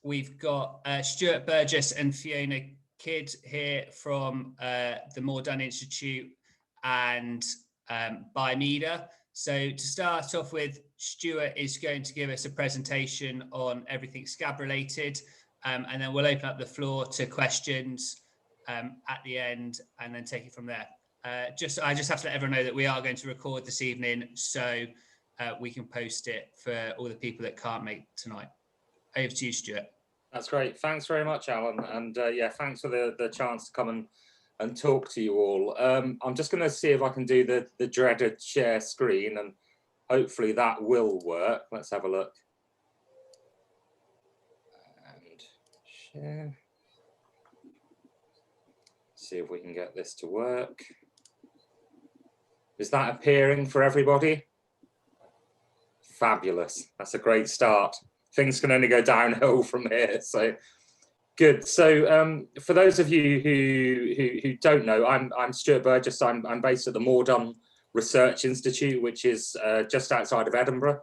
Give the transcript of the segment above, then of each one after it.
we've got Stuart Burgess and Fiona Kidd here from the Mordun Institute and Bimeda. So to start off with, Stuart is going to give us a presentation on everything Scab related, and then we'll open up the floor to questions at the end and then take it from there. I just have to let everyone know that we are going to record this evening, so we can post it for all the people that can't make tonight. Over to you, Stuart. That's great. Thanks very much, Alan. And yeah, thanks for the chance to come and talk to you all. I'm just going to see if I can do the dreaded share screen, and hopefully that will work. Let's have a look. And share. See if we can get this to work. Is that appearing for everybody? Fabulous. That's a great start. Things can only go downhill from here. So good. So for those of you who don't know, I'm Stuart Burgess. I'm based at the Moredun Research Institute, which is just outside of Edinburgh.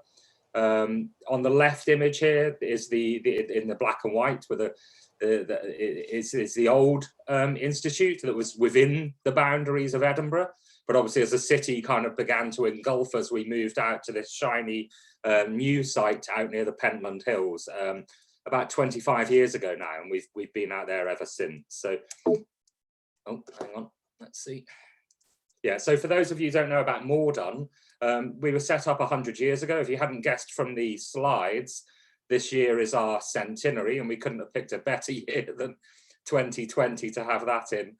On the left image here is in the black and white with it's the old institute that was within the boundaries of Edinburgh. But obviously, as the city kind of began to engulf us, we moved out to this shiny new site out near the Pentland Hills about 25 years ago now, and we've been out there ever since. So, oh, hang on, let's see. Yeah, so for those of you who don't know about Moredun, we were set up 100 years ago. If you hadn't guessed from the slides, this year is our centenary, and we couldn't have picked a better year than 2020 to have that in.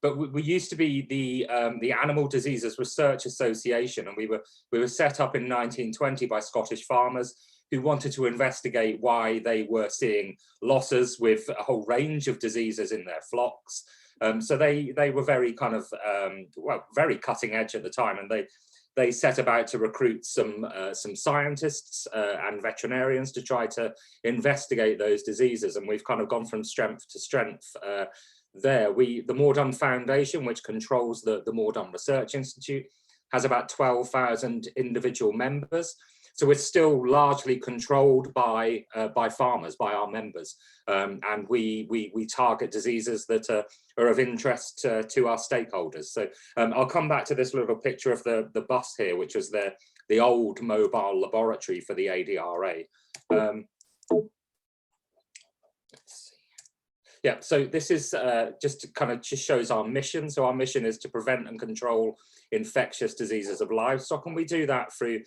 But we used to be the Animal Diseases Research Association, and we were set up in 1920 by Scottish farmers who wanted to investigate why they were seeing losses with a whole range of diseases in their flocks. So they were very kind of well, very cutting edge at the time, and they set about to recruit some scientists and veterinarians to try to investigate those diseases, and we've kind of gone from strength to strength. The Moredun Foundation, which controls the Moredun Research Institute, has about 12,000 individual members. So we're still largely controlled by farmers, by our members, and we target diseases that are of interest to our stakeholders. So I'll come back to this little picture of the bus here, which was the old mobile laboratory for the ADRA. Yeah, so this is just shows our mission. So our mission is to prevent and control infectious diseases of livestock, and we do that through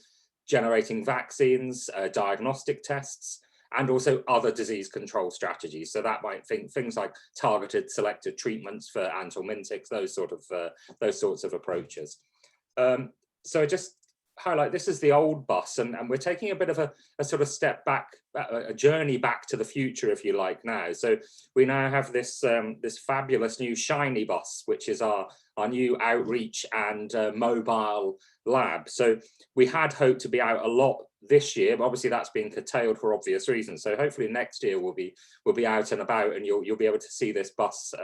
generating vaccines, diagnostic tests, and also other disease control strategies. So that might things like targeted selected treatments for anthelmintics, those sorts of approaches. So I just highlight, this is the old bus, and we're taking a bit of a sort of step back, a journey back to the future, if you like, now. So we now have this this fabulous new shiny bus, which is our new outreach and mobile lab. So we had hoped to be out a lot this year, but obviously that's been curtailed for obvious reasons. So hopefully next year we'll be out and about, and you'll be able to see this bus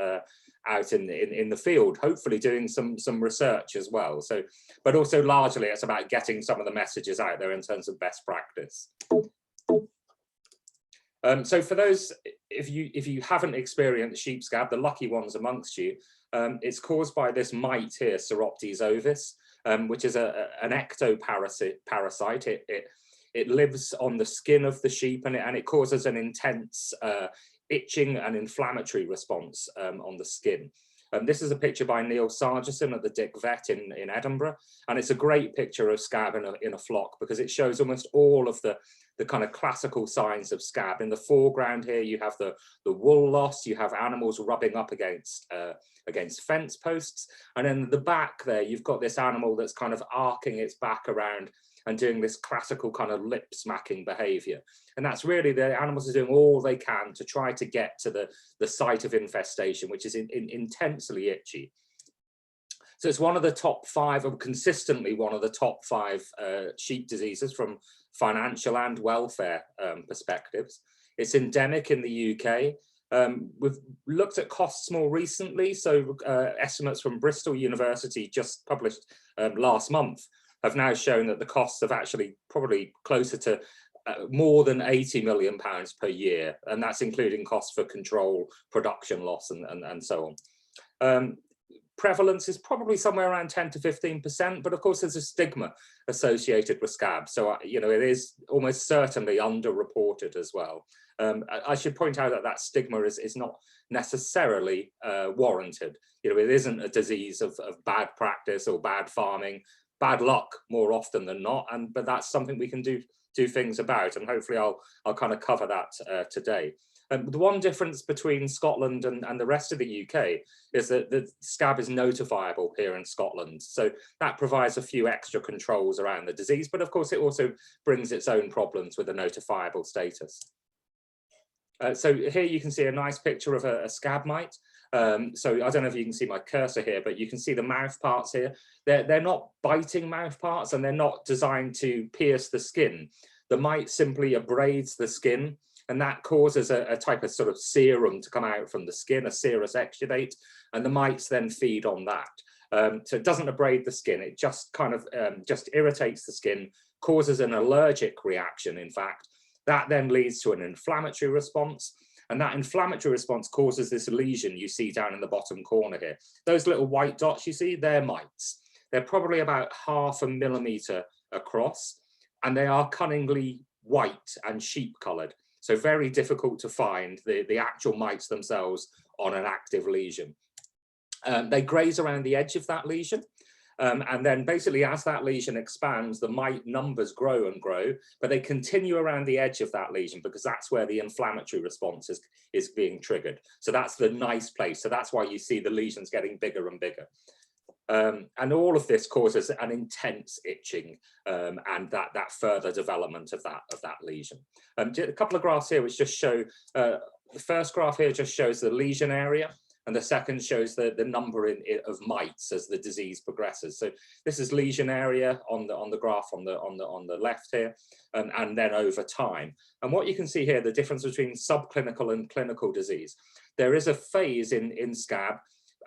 out in the field, hopefully doing some research as well. So, but also largely it's about getting some of the messages out there in terms of best practice. So for those, if you haven't experienced sheep scab, the lucky ones amongst you, it's caused by this mite here, Psoroptes ovis, which is an ectoparasite. It lives on the skin of the sheep, and it causes an intense itching and inflammatory response on the skin. This is a picture by Neil Sargison at the Dick Vet in Edinburgh, and it's a great picture of scab in a flock because it shows almost all of the kind of classical signs of scab. In the foreground here, you have the wool loss, you have animals rubbing up against fence posts, and in the back there, you've got this animal that's kind of arcing its back around and doing this classical kind of lip smacking behavior. And that's really, the animals are doing all they can to try to get to the site of infestation, which is intensely itchy. So it's one of the top 5, or consistently one of the top 5 sheep diseases from financial and welfare perspectives. It's endemic in the UK. We've looked at costs more recently. So estimates from Bristol University just published last month have now shown that the costs have actually probably closer to more than £80 million per year, and that's including costs for control, production loss, and so on. Prevalence is probably somewhere around 10 to 15%, but of course there's a stigma associated with scab. So, you know, it is almost certainly underreported as well. I should point out that that stigma is not necessarily warranted. You know, it isn't a disease of bad practice or bad farming, bad luck more often than not, but that's something we can do things about, and hopefully I'll kind of cover that today. The one difference between Scotland and the rest of the UK is that the scab is notifiable here in Scotland. So that provides a few extra controls around the disease, but of course it also brings its own problems with the notifiable status. So here you can see a nice picture of a scab mite. So I don't know if you can see my cursor here, but you can see the mouth parts here. They're not biting mouth parts, and they're not designed to pierce the skin. The mite simply abrades the skin, and that causes a type of sort of serum to come out from the skin, a serous exudate, and the mites then feed on that. So it doesn't abrade the skin, it just kind of just irritates the skin, causes an allergic reaction, in fact. That then leads to an inflammatory response, and that inflammatory response causes this lesion you see down in the bottom corner here. Those little white dots you see, they're mites. They're probably about 0.5 millimeter across, and they are cunningly white and sheep colored. So very difficult to find the actual mites themselves on an active lesion. They graze around the edge of that lesion. And then basically as that lesion expands, the mite numbers grow and grow, but they continue around the edge of that lesion because that's where the inflammatory response is being triggered. So that's the nice place. So that's why you see the lesions getting bigger and bigger. And all of this causes an intense itching and that further development of that lesion. A couple of graphs here which just show, the first graph here just shows the lesion area, and the second shows the number of mites as the disease progresses. So this is lesion area on the graph on the left here, and then over time. And what you can see here, the difference between subclinical and clinical disease. There is a phase in scab,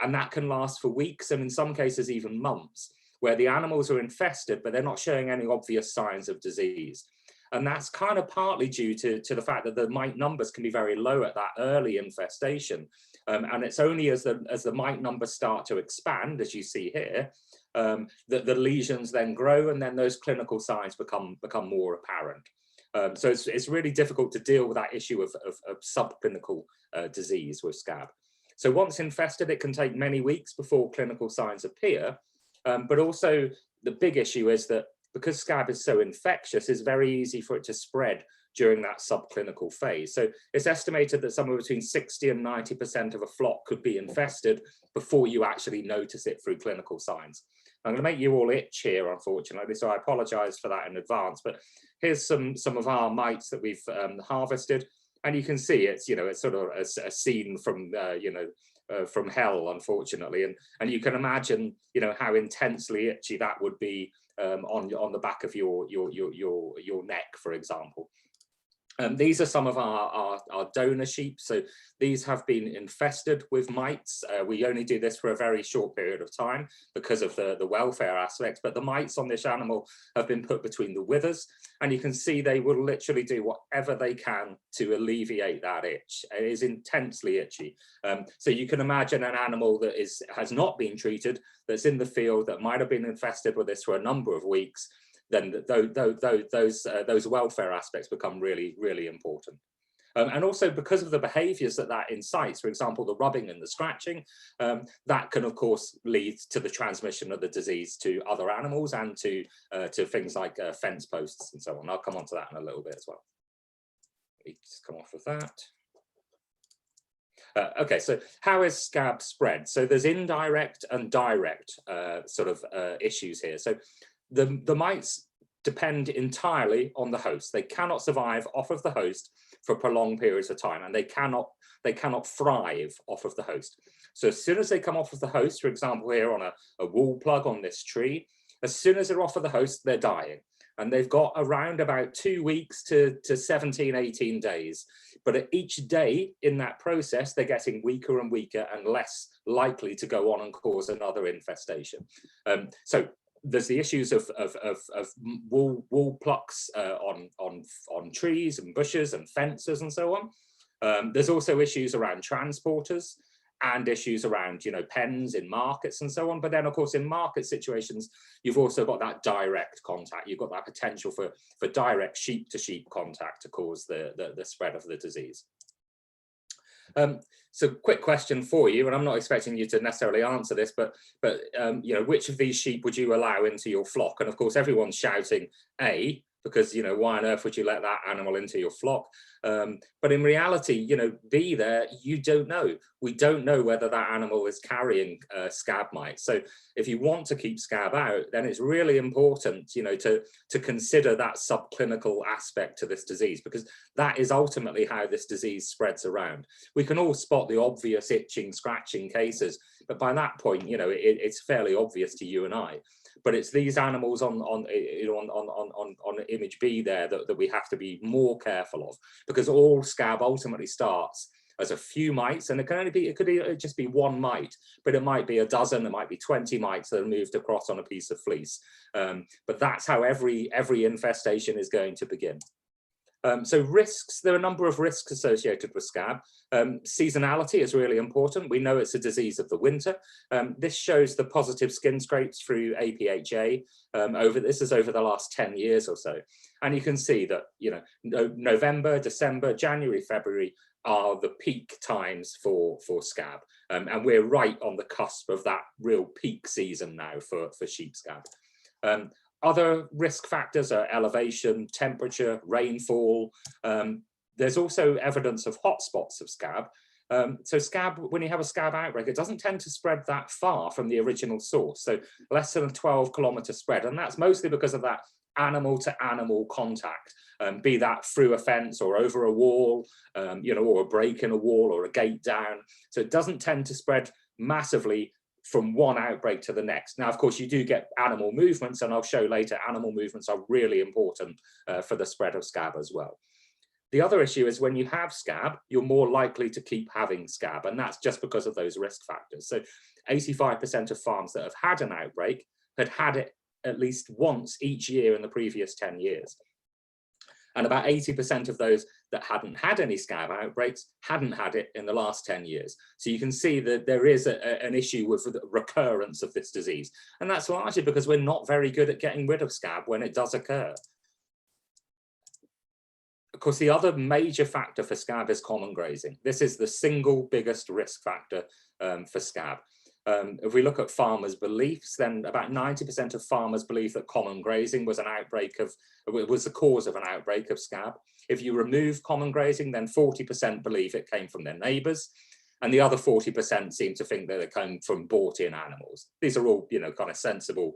and that can last for weeks, and in some cases even months, where the animals are infested, but they're not showing any obvious signs of disease. And that's kind of partly due to the fact that the mite numbers can be very low at that early infestation. And it's only as the mite numbers start to expand, as you see here, that the lesions then grow, and then those clinical signs become more apparent. So it's really difficult to deal with that issue of subclinical disease with scab. So once infested, it can take many weeks before clinical signs appear. But also the big issue is that because scab is so infectious, it's very easy for it to spread during that subclinical phase. So it's estimated that somewhere between 60 and 90% of a flock could be infested before you actually notice it through clinical signs. I'm going to make you all itch here, unfortunately, so I apologize for that in advance. But here's some of our mites that we've harvested. And you can see it's, you know, it's sort of a scene from, from hell, unfortunately. And you can imagine, you know, how intensely itchy that would be on the back of your neck, for example. These are some of our donor sheep. So these have been infested with mites. We only do this for a very short period of time because of the welfare aspect, but the mites on this animal have been put between the withers, and you can see they will literally do whatever they can to alleviate that itch. It is intensely itchy. So you can imagine an animal that has not been treated, that's in the field, that might have been infested with this for a number of weeks. Then those welfare aspects become really, really important. And also because of the behaviors that incites, for example, the rubbing and the scratching, that can of course lead to the transmission of the disease to other animals and to things like fence posts and so on. I'll come on to that in a little bit as well. Let's come off of that. Okay, so how is scab spread? So there's indirect and direct issues here. So the mites depend entirely on the host. They cannot survive off of the host for prolonged periods of time, and they cannot thrive off of the host. So as soon as they come off of the host, for example, here on a wool plug on this tree, as soon as they're off of the host, they're dying. And they've got around about 2 weeks to 17, 18 days. But at each day in that process, they're getting weaker and weaker and less likely to go on and cause another infestation. So there's the issues of wool plucks on trees and bushes and fences and so on. There's also issues around transporters and issues around, pens in markets and so on. But then, of course, in market situations, you've also got that direct contact. You've got that potential for direct sheep-to-sheep contact to cause the spread of the disease. So quick question for you, and I'm not expecting you to necessarily answer this, but which of these sheep would you allow into your flock? And of course, everyone's shouting A, because why on earth would you let that animal into your flock? But in reality, B, there, you don't know. We don't know whether that animal is carrying scab mites. So if you want to keep scab out, then it's really important, to consider that subclinical aspect to this disease, because that is ultimately how this disease spreads around. We can all spot the obvious itching, scratching cases, but by that point, it's fairly obvious to you and I. But it's these animals on image B there that we have to be more careful of, because all scab ultimately starts as a few mites, and it could just be one mite, but it might be a dozen, it might be 20 mites that are moved across on a piece of fleece. But that's how every infestation is going to begin. So risks, there are a number of risks associated with scab. Seasonality is really important. We know it's a disease of the winter. This shows the positive skin scrapes through APHA. This is over the last 10 years or so. And you can see that, November, December, January, February are the peak times for scab. And we're right on the cusp of that real peak season now for sheep scab. Other risk factors are elevation, temperature, rainfall. There's also evidence of hotspots of scab. So scab, when you have a scab outbreak, it doesn't tend to spread that far from the original source. So less than a 12-kilometer spread. And that's mostly because of that animal-to-animal contact, be that through a fence or over a wall, or a break in a wall or a gate down. So it doesn't tend to spread massively from one outbreak to the next. Now, of course, you do get animal movements, and I'll show later, animal movements are really important for the spread of scab as well. The other issue is when you have scab, you're more likely to keep having scab, and that's just because of those risk factors. So 85% of farms that have had an outbreak had it at least once each year in the previous 10 years. And about 80% of those that hadn't had any scab outbreaks hadn't had it in the last 10 years. So you can see that there is an issue with the recurrence of this disease. And that's largely because we're not very good at getting rid of scab when it does occur. Of course, the other major factor for scab is common grazing. This is the single biggest risk factor for scab. If we look at farmers' beliefs, then about 90% of farmers believe that common grazing was the cause of an outbreak of scab. If you remove common grazing, then 40% believe it came from their neighbours, and the other 40% seem to think that it came from bought-in animals. These are all, kind of sensible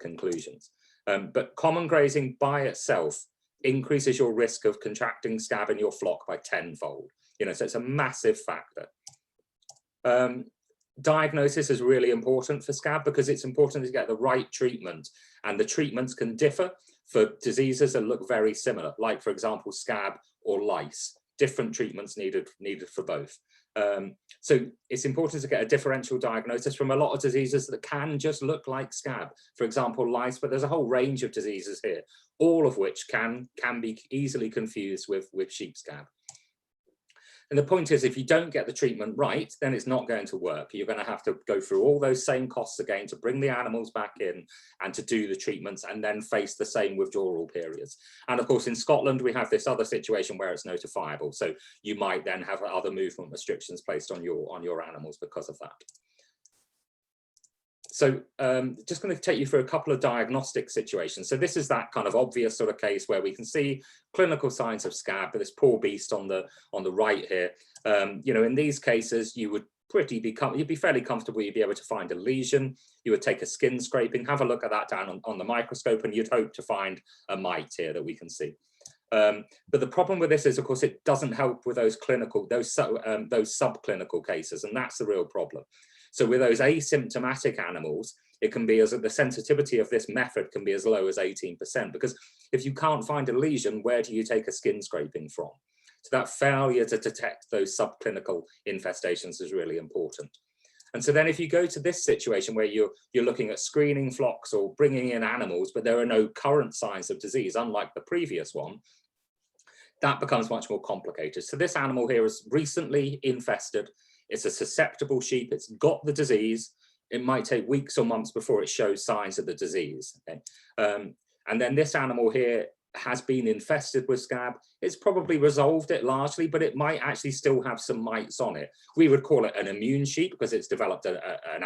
conclusions. But common grazing by itself increases your risk of contracting scab in your flock by tenfold. So it's a massive factor. Diagnosis is really important for scab because it's important to get the right treatment, and the treatments can differ for diseases that look very similar, like, for example, scab or lice. Different treatments needed for both. So it's important to get a differential diagnosis from a lot of diseases that can just look like scab, for example, lice, but there's a whole range of diseases here, all of which can be easily confused with sheep scab. And the point is, if you don't get the treatment right, then it's not going to work. You're going to have to go through all those same costs again to bring the animals back in and to do the treatments and then face the same withdrawal periods. And of course, in Scotland, we have this other situation where it's notifiable. So you might then have other movement restrictions placed on your animals because of that. So just going to take you through a couple of diagnostic situations. So this is that kind of obvious sort of case where we can see clinical signs of scab, but this poor beast on the right here. In these cases, you would you'd be fairly comfortable. You'd be able to find a lesion. You would take a skin scraping, have a look at that down on the microscope, and you'd hope to find a mite here that we can see. But the problem with this is, of course, it doesn't help with those subclinical cases, and that's the real problem. So with those asymptomatic animals, it can be the sensitivity of this method can be as low as 18%, because if you can't find a lesion, where do you take a skin scraping from? So that failure to detect those subclinical infestations is really important. And so then if you go to this situation where you're looking at screening flocks or bringing in animals, but there are no current signs of disease, unlike the previous one, that becomes much more complicated. So this animal here is recently infested. It's a susceptible sheep. It's got the disease. It might take weeks or months before it shows signs of the disease. Okay? And then this animal here has been infested with scab. It's probably resolved it largely, but it might actually still have some mites on it. We would call it an immune sheep because it's developed an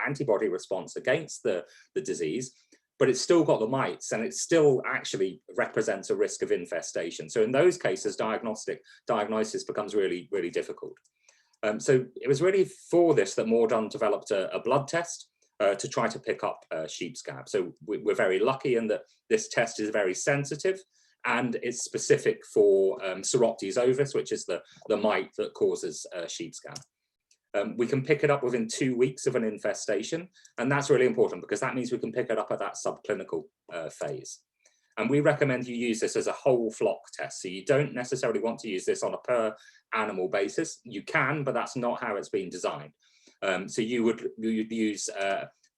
antibody response against the disease, but it's still got the mites and it still actually represents a risk of infestation. So in those cases, diagnosis becomes really, really difficult. So it was really for this that Moredun developed a blood test to try to pick up sheep scab. So we're very lucky in that this test is very sensitive and it's specific for Psoroptes ovis, which is the mite that causes sheep scab. We can pick it up within 2 weeks of an infestation, and that's really important because that means we can pick it up at that subclinical phase. And we recommend you use this as a whole flock test. So you don't necessarily want to use this on a per animal basis. You can, but that's not how it's been designed. So you'd use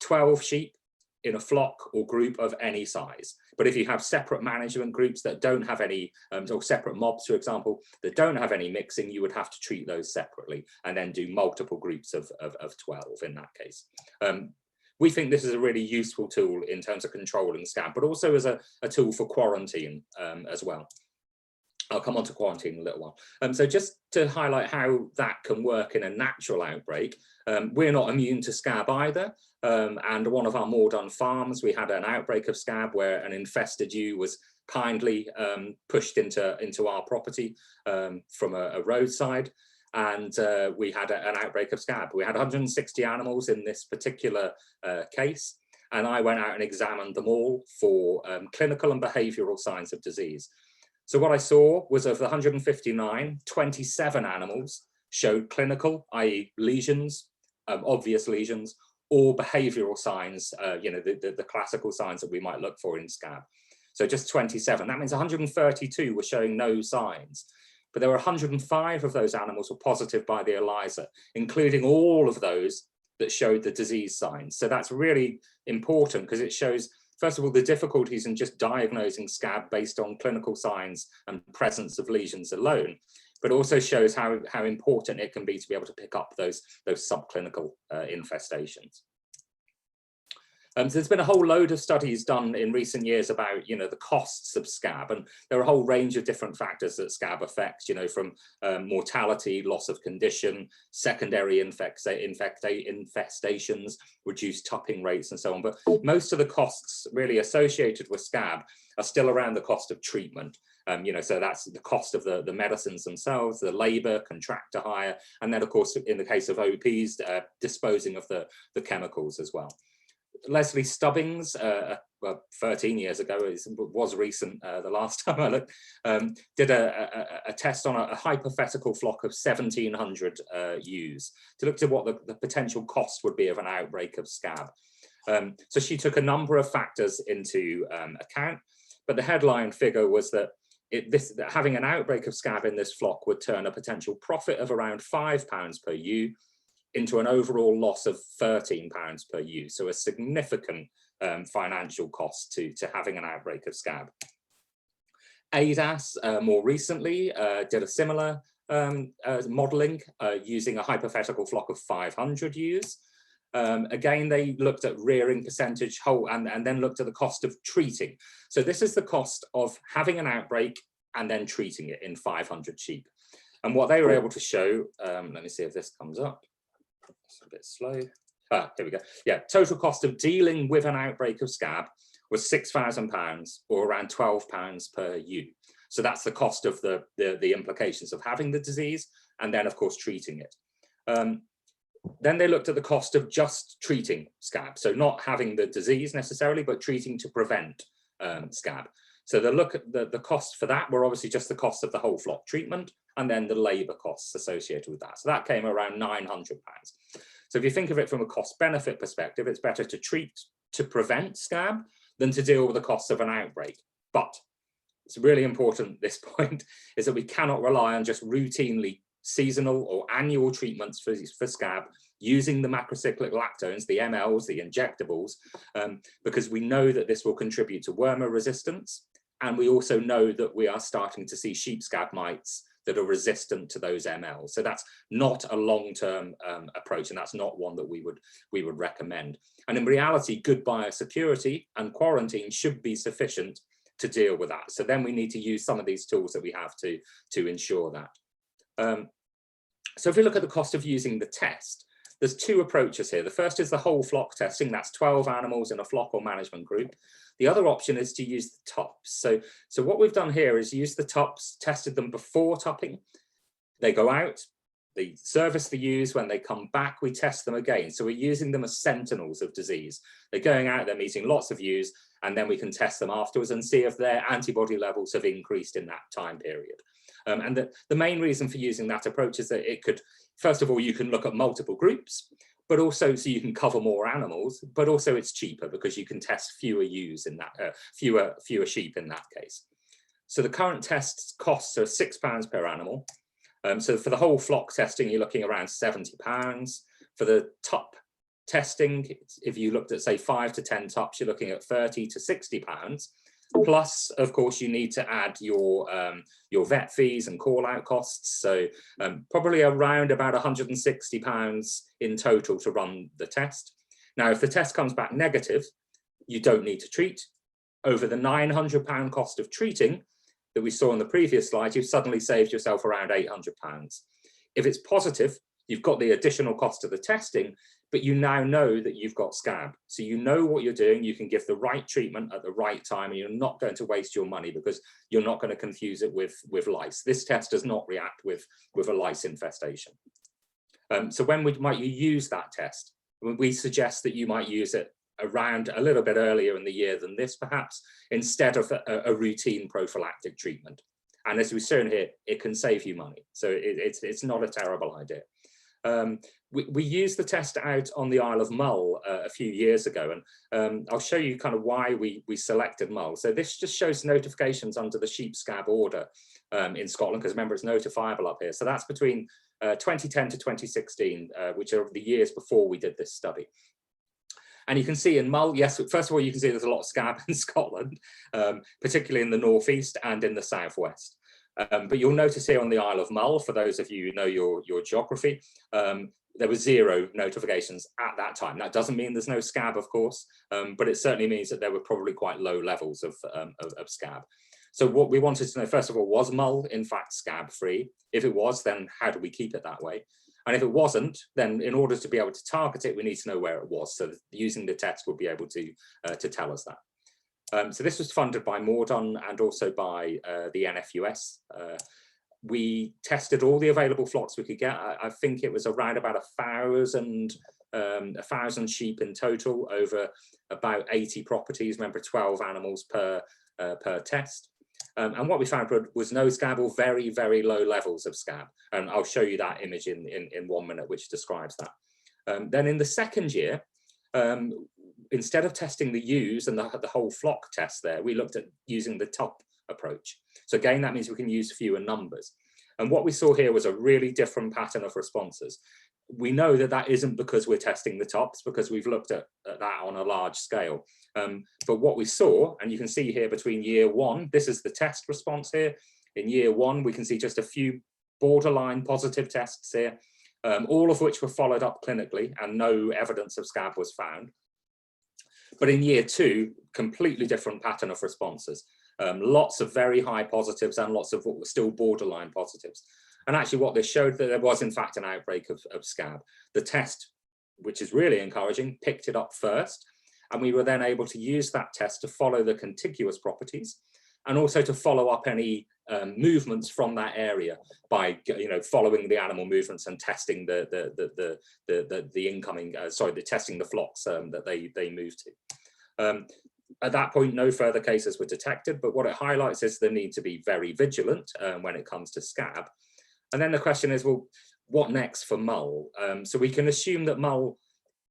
12 sheep in a flock or group of any size. But if you have separate management groups that don't have any, or separate mobs, for example, that don't have any mixing, you would have to treat those separately and then do multiple groups of 12 in that case. We think this is a really useful tool in terms of controlling scab, but also as a tool for quarantine as well. I'll come on to quarantine in a little while. So just to highlight how that can work in a natural outbreak, we're not immune to scab either. And one of our Moredun farms, we had an outbreak of scab where an infested ewe was kindly pushed into our property from a roadside. And we had an outbreak of scab. We had 160 animals in this particular case. And I went out and examined them all for clinical and behavioral signs of disease. So what I saw was of the 159, 27 animals showed clinical, i.e. lesions, obvious lesions, or behavioral signs, the classical signs that we might look for in scab. So just 27, that means 132 were showing no signs. But there were 105 of those animals were positive by the ELISA, including all of those that showed the disease signs. So that's really important because it shows, first of all, the difficulties in just diagnosing scab based on clinical signs and presence of lesions alone, but also shows how important it can be to be able to pick up those subclinical infestations. So there's been a whole load of studies done in recent years about, the costs of scab, and there are a whole range of different factors that scab affects, from mortality, loss of condition, secondary infestations, reduced tupping rates, and so on. But most of the costs really associated with scab are still around the cost of treatment. So that's the cost of the medicines themselves, the labor, contractor hire, and then of course, in the case of OPs, disposing of the chemicals as well. Leslie Stubbings, 13 years ago, it was recent, the last time I looked, did a test on a hypothetical flock of 1,700 ewes to look to what the potential cost would be of an outbreak of scab. So she took a number of factors into account, but the headline figure was that having an outbreak of scab in this flock would turn a potential profit of around £5 per ewe into an overall loss of £13 per ewe. So a significant financial cost to having an outbreak of scab. ADAS more recently did a similar modelling using a hypothetical flock of 500 ewes. Again, they looked at rearing percentage whole and then looked at the cost of treating. So this is the cost of having an outbreak and then treating it in 500 sheep. And what they were able to show, let me see if this comes up. It's a bit slow. Here we go. Yeah, total cost of dealing with an outbreak of scab was £6,000 or around £12 per ewe. So that's the cost of the implications of having the disease and then of course treating it. Then they looked at the cost of just treating scab. So not having the disease necessarily, but treating to prevent scab. So the cost for that were obviously just the cost of the whole flock treatment and then the labour costs associated with that. So that came around £900. So if you think of it from a cost benefit perspective, it's better to treat to prevent scab than to deal with the costs of an outbreak. But it's really important at this point is that we cannot rely on just routinely seasonal or annual treatments for scab using the macrocyclic lactones, the MLs, the injectables, because we know that this will contribute to wormer resistance. And we also know that we are starting to see sheep scab mites that are resistant to those MLs. So that's not a long-term approach, and that's not one that we would recommend. And in reality, good biosecurity and quarantine should be sufficient to deal with that. So then we need to use some of these tools that we have to ensure that. So if we look at the cost of using the test, there's two approaches here. The first is the whole flock testing. That's 12 animals in a flock or management group. The other option is to use the tops. So what we've done here is use the tops, tested them before topping. They go out, they service the ewes. When they come back, we test them again. So we're using them as sentinels of disease. They're going out, they're meeting lots of ewes, and then we can test them afterwards and see if their antibody levels have increased in that time period. And the main reason for using that approach is that it could, first of all, you can look at multiple groups, but also so you can cover more animals, but also it's cheaper because you can test fewer ewes in that, fewer sheep in that case. So the current test costs are £6 per animal. So for the whole flock testing, you're looking around £70. For the top testing, if you looked at say 5 to 10 tops, you're looking at £30 to £60. Plus, of course, you need to add your vet fees and call-out costs. So probably around about £160 in total to run the test. Now, if the test comes back negative, you don't need to treat. Over the £900 cost of treating that we saw in the previous slide, you've suddenly saved yourself around £800. If it's positive, you've got the additional cost of the testing, but you now know that you've got scab. So you know what you're doing, you can give the right treatment at the right time, and you're not going to waste your money because you're not going to confuse it with lice. This test does not react with a lice infestation. So when might you use that test? We suggest that you might use it around a little bit earlier in the year than this, perhaps, instead of a routine prophylactic treatment. And as we've shown here, it can save you money. So it's not a terrible idea. We used the test out on the Isle of Mull a few years ago, and I'll show you kind of why we selected Mull. So this just shows notifications under the sheep scab order in Scotland, because remember, it's notifiable up here. So that's between 2010 to 2016, which are the years before we did this study. And you can see in Mull, yes, first of all, you can see there's a lot of scab in Scotland, particularly in the northeast and in the southwest. But you'll notice here on the Isle of Mull, for those of you who know your geography, there were 0 notifications at that time. That doesn't mean there's no scab, of course, but it certainly means that there were probably quite low levels of scab. So what we wanted to know, first of all, was Mull in fact scab-free? If it was, then how do we keep it that way? And if it wasn't, then in order to be able to target it, we need to know where it was. So using the test will be able to tell us that. So this was funded by Moredun and also by the NFUS. We tested all the available flocks we could get. I think it was around about 1,000 sheep in total over about 80 properties. Remember, 12 animals per test. And what we found was no scab or very, very low levels of scab. And I'll show you that image in 1 minute, which describes that. Then in the second year, instead of testing the ewes and the whole flock test there, we looked at using the top approach. So again, that means we can use fewer numbers. And what we saw here was a really different pattern of responses. We know that that isn't because we're testing the tops, because we've looked at that on a large scale. But what we saw, and you can see here between year 1, this is the test response here. In year 1, we can see just a few borderline positive tests here, all of which were followed up clinically, and no evidence of scab was found. But in year 2, completely different pattern of responses. Lots of very high positives and lots of what were still borderline positives. And actually what this showed, that there was in fact an outbreak of scab. The test, which is really encouraging, picked it up first, and we were then able to use that test to follow the contiguous properties and also to follow up any movements from that area by following the animal movements and testing the incoming testing the flocks that they moved to. At that point, no further cases were detected, but what it highlights is the need to be very vigilant when it comes to scab. And then the question is, well, what next for Mull? So we can assume that Mull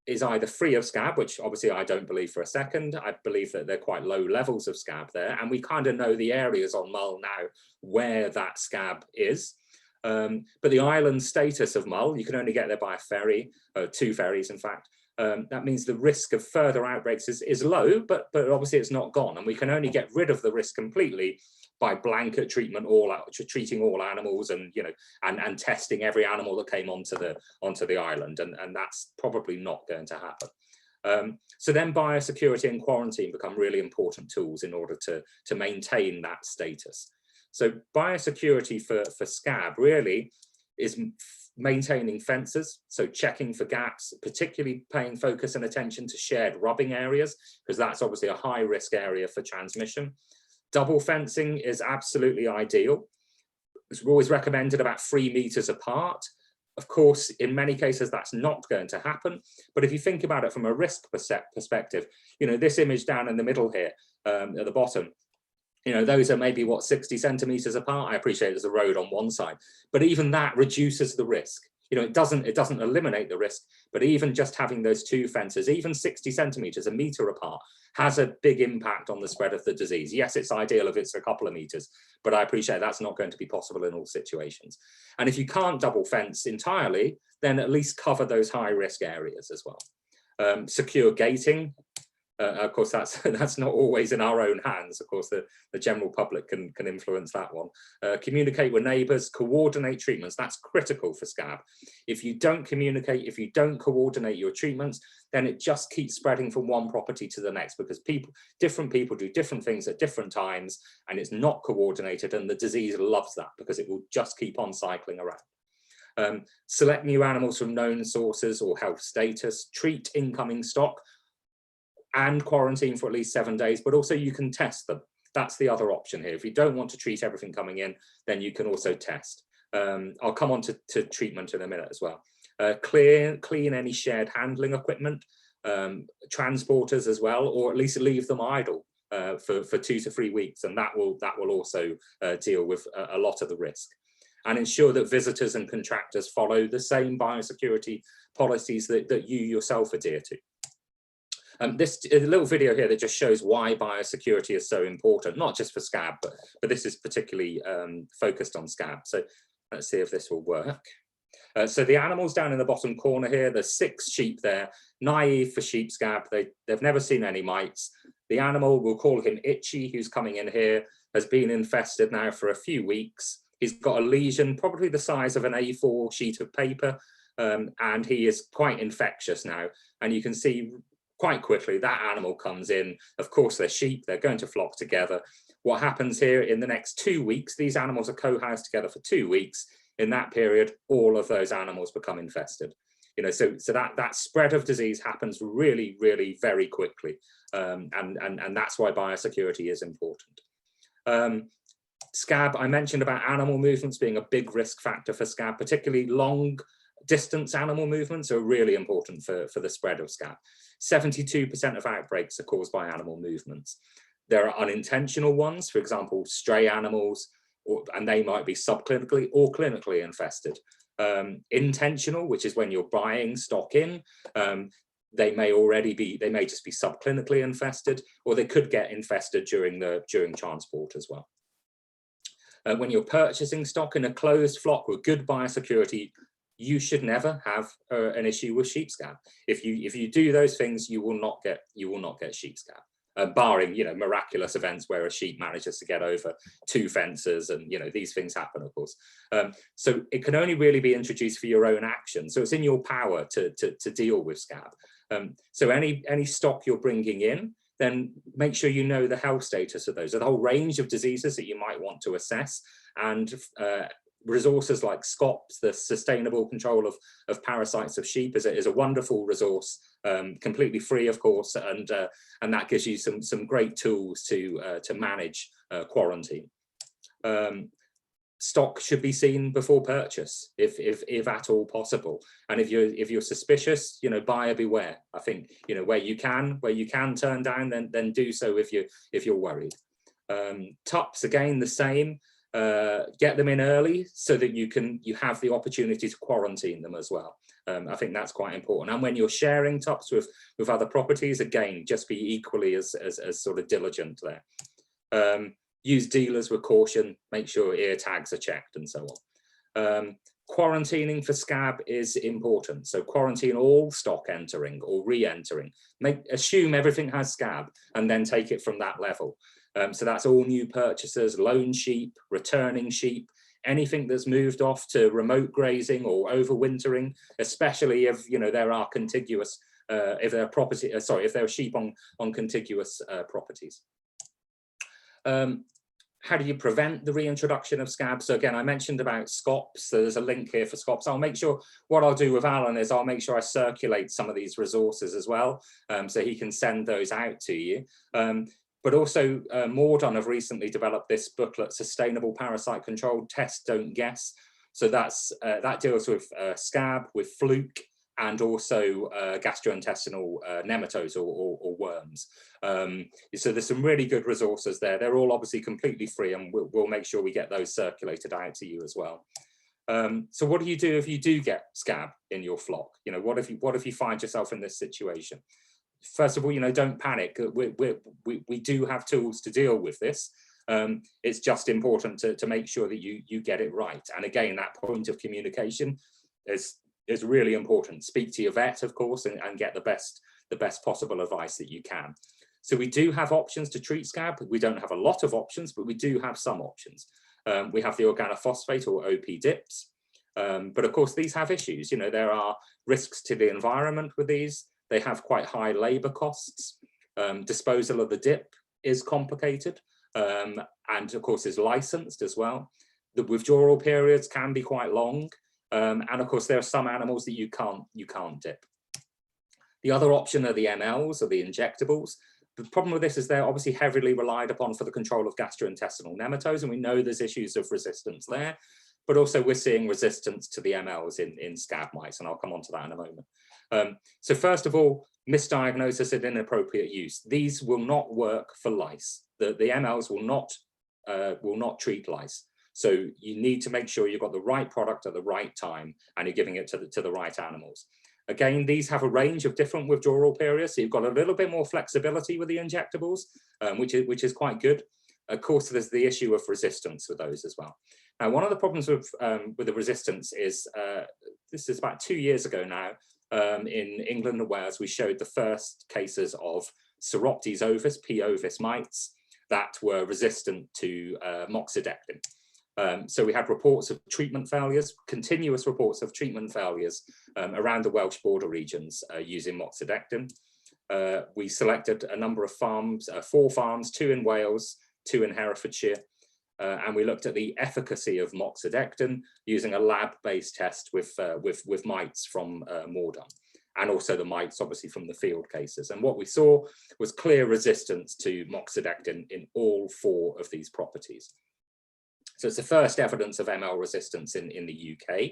is either free of scab, which obviously I don't believe for a second. I believe that there are quite low levels of scab there, and we kind of know the areas on Mull now where that scab is. But the island status of Mull, you can only get there by a ferry, 2 ferries in fact. That means the risk of further outbreaks is low, but obviously it's not gone, and we can only get rid of the risk completely by blanket treatment, treating all animals, and and testing every animal that came onto the island, and that's probably not going to happen. So then biosecurity and quarantine become really important tools in order to maintain that status. So biosecurity for Scab really is maintaining fences, so checking for gaps, particularly paying focus and attention to shared rubbing areas, because that's obviously a high risk area for transmission. Double fencing is absolutely ideal. It's always recommended about 3 meters apart. Of course, in many cases, that's not going to happen. But if you think about it from a risk perspective, this image down in the middle here at the bottom, those are maybe 60 centimeters apart. I appreciate there's a road on one side, but even that reduces the risk. It doesn't eliminate the risk, but even just having those 2 fences, even 60 centimeters, a meter apart, has a big impact on the spread of the disease. Yes, it's ideal if it's a couple of meters, but I appreciate that's not going to be possible in all situations. And if you can't double fence entirely, then at least cover those high risk areas as well. Secure gating. Of course, that's not always in our own hands. Of course, the general public can influence that one. Communicate with neighbours, coordinate treatments. That's critical for Scab. If you don't communicate, if you don't coordinate your treatments, then it just keeps spreading from one property to the next, because different people do different things at different times, and it's not coordinated, and the disease loves that because it will just keep on cycling around. Select new animals from known sources or health status, treat incoming stock, and quarantine for at least 7 days, but also you can test them. That's the other option here. If you don't want to treat everything coming in, then you can also test. I'll come on to treatment in a minute as well. Clean any shared handling equipment, transporters as well, or at least leave them idle for 2 to 3 weeks, and that will also deal with a lot of the risk. And ensure that visitors and contractors follow the same biosecurity policies that you yourself adhere to. This is a little video here that just shows why biosecurity is so important, not just for Scab, but this is particularly focused on Scab. So let's see if this will work. So the animals down in the bottom corner here, there's 6 sheep there, naive for sheep scab. They've never seen any mites. The animal, we'll call him Itchy, who's coming in here, has been infested now for a few weeks. He's got a lesion, probably the size of an A4 sheet of paper, and he is quite infectious now. And you can see quite quickly that animal comes in. Of course, they're sheep, they're going to flock together. What happens here in the next 2 weeks, these animals are co-housed together for 2 weeks. In that period, all of those animals become infested. So that spread of disease happens really, really very quickly. And that's why biosecurity is important. Scab, I mentioned about animal movements being a big risk factor for Scab, particularly long distance animal movements are really important for the spread of Scab. 72% of outbreaks are caused by animal movements. There are unintentional ones, for example, stray animals, and they might be subclinically or clinically infested. Intentional, which is when you're buying stock in, they may just be subclinically infested, or they could get infested during transport as well. When you're purchasing stock in a closed flock with good biosecurity, you should never have an issue with sheep scab. If you do those things, you will not get sheep scab, barring miraculous events where a sheep manages to get over 2 fences, and these things happen, of course. So it can only really be introduced for your own action. So it's in your power to deal with scab. So any stock you're bringing in, then make sure you know the health status of those. There's a whole range of diseases that you might want to assess, and resources like SCOPS, the Sustainable Control of Parasites of Sheep, is a wonderful resource, completely free, of course, and that gives you some great tools to manage quarantine. Stock should be seen before purchase, if at all possible. And if you're suspicious, buyer beware. I think where you can turn down, then do so if you're worried. Tups, again, the same. Get them in early so that you have the opportunity to quarantine them as well. I think that's quite important. And when you're sharing tups with other properties, again, just be equally as sort of diligent there. Use dealers with caution, make sure ear tags are checked and so Quarantining for scab is important. So quarantine all stock entering or re-entering. Assume everything has scab and then take it from that level. So that's all new purchasers, lone sheep, returning sheep, anything that's moved off to remote grazing or overwintering, especially if there are contiguous, if there are sheep on contiguous properties. How do you prevent the reintroduction of scab? So again, I mentioned about SCOPs. So there's a link here for SCOPs. I'll make sure, what I'll do with Alan is I'll make sure I circulate some of these resources as well, so he can send those out to you. But also Moredun have recently developed this booklet, Sustainable Parasite Control, Test, Don't Guess. So that deals with scab, with fluke, and also gastrointestinal nematodes or worms. So there's some really good resources there. They're all obviously completely free, and we'll make sure we get those circulated out to you as well. So what do you do if you do get scab in your flock? What if you find yourself in this situation? First of all, don't panic. We do have tools to deal with this. It's just important to make sure that you get it right. And again, that point of communication is really important. Speak to your vet, of course, and get the best possible advice that you can. So we do have options to treat scab. We don't have a lot of options, but we do have some options. We have the organophosphate or OP dips. But of course, these have issues. There are risks to the environment with these. They have quite high labor costs. Disposal of the dip is complicated, and of course is licensed as well. The withdrawal periods can be quite long. And of course, there are some animals that you can't dip. The other option are the MLs or the injectables. The problem with this is they're obviously heavily relied upon for the control of gastrointestinal nematodes, and we know there's issues of resistance there, but also we're seeing resistance to the MLs in scab mice, and I'll come on to that in a moment. So first of all, misdiagnosis and inappropriate use. These will not work for lice. The MLs will not treat lice. So you need to make sure you've got the right product at the right time and you're giving it to the right animals. Again, these have a range of different withdrawal periods. So you've got a little bit more flexibility with the injectables, which is quite good. Of course, there's the issue of resistance with those as well. Now, one of the problems with the resistance is, this is about 2 years ago now, in England and Wales, we showed the first cases of Psoroptes ovis, P. ovis mites that were resistant to moxidectin. So we had reports of treatment failures, continuous reports of treatment failures around the Welsh border regions using moxidectin. We selected a number of farms, 4 farms, 2 in Wales, 2 in Herefordshire, and we looked at the efficacy of moxidectin using a lab-based test with mites from Moredun, and also the mites obviously from the field cases. And what we saw was clear resistance to moxidectin in all 4 of these properties. So it's the first evidence of ML resistance in the UK.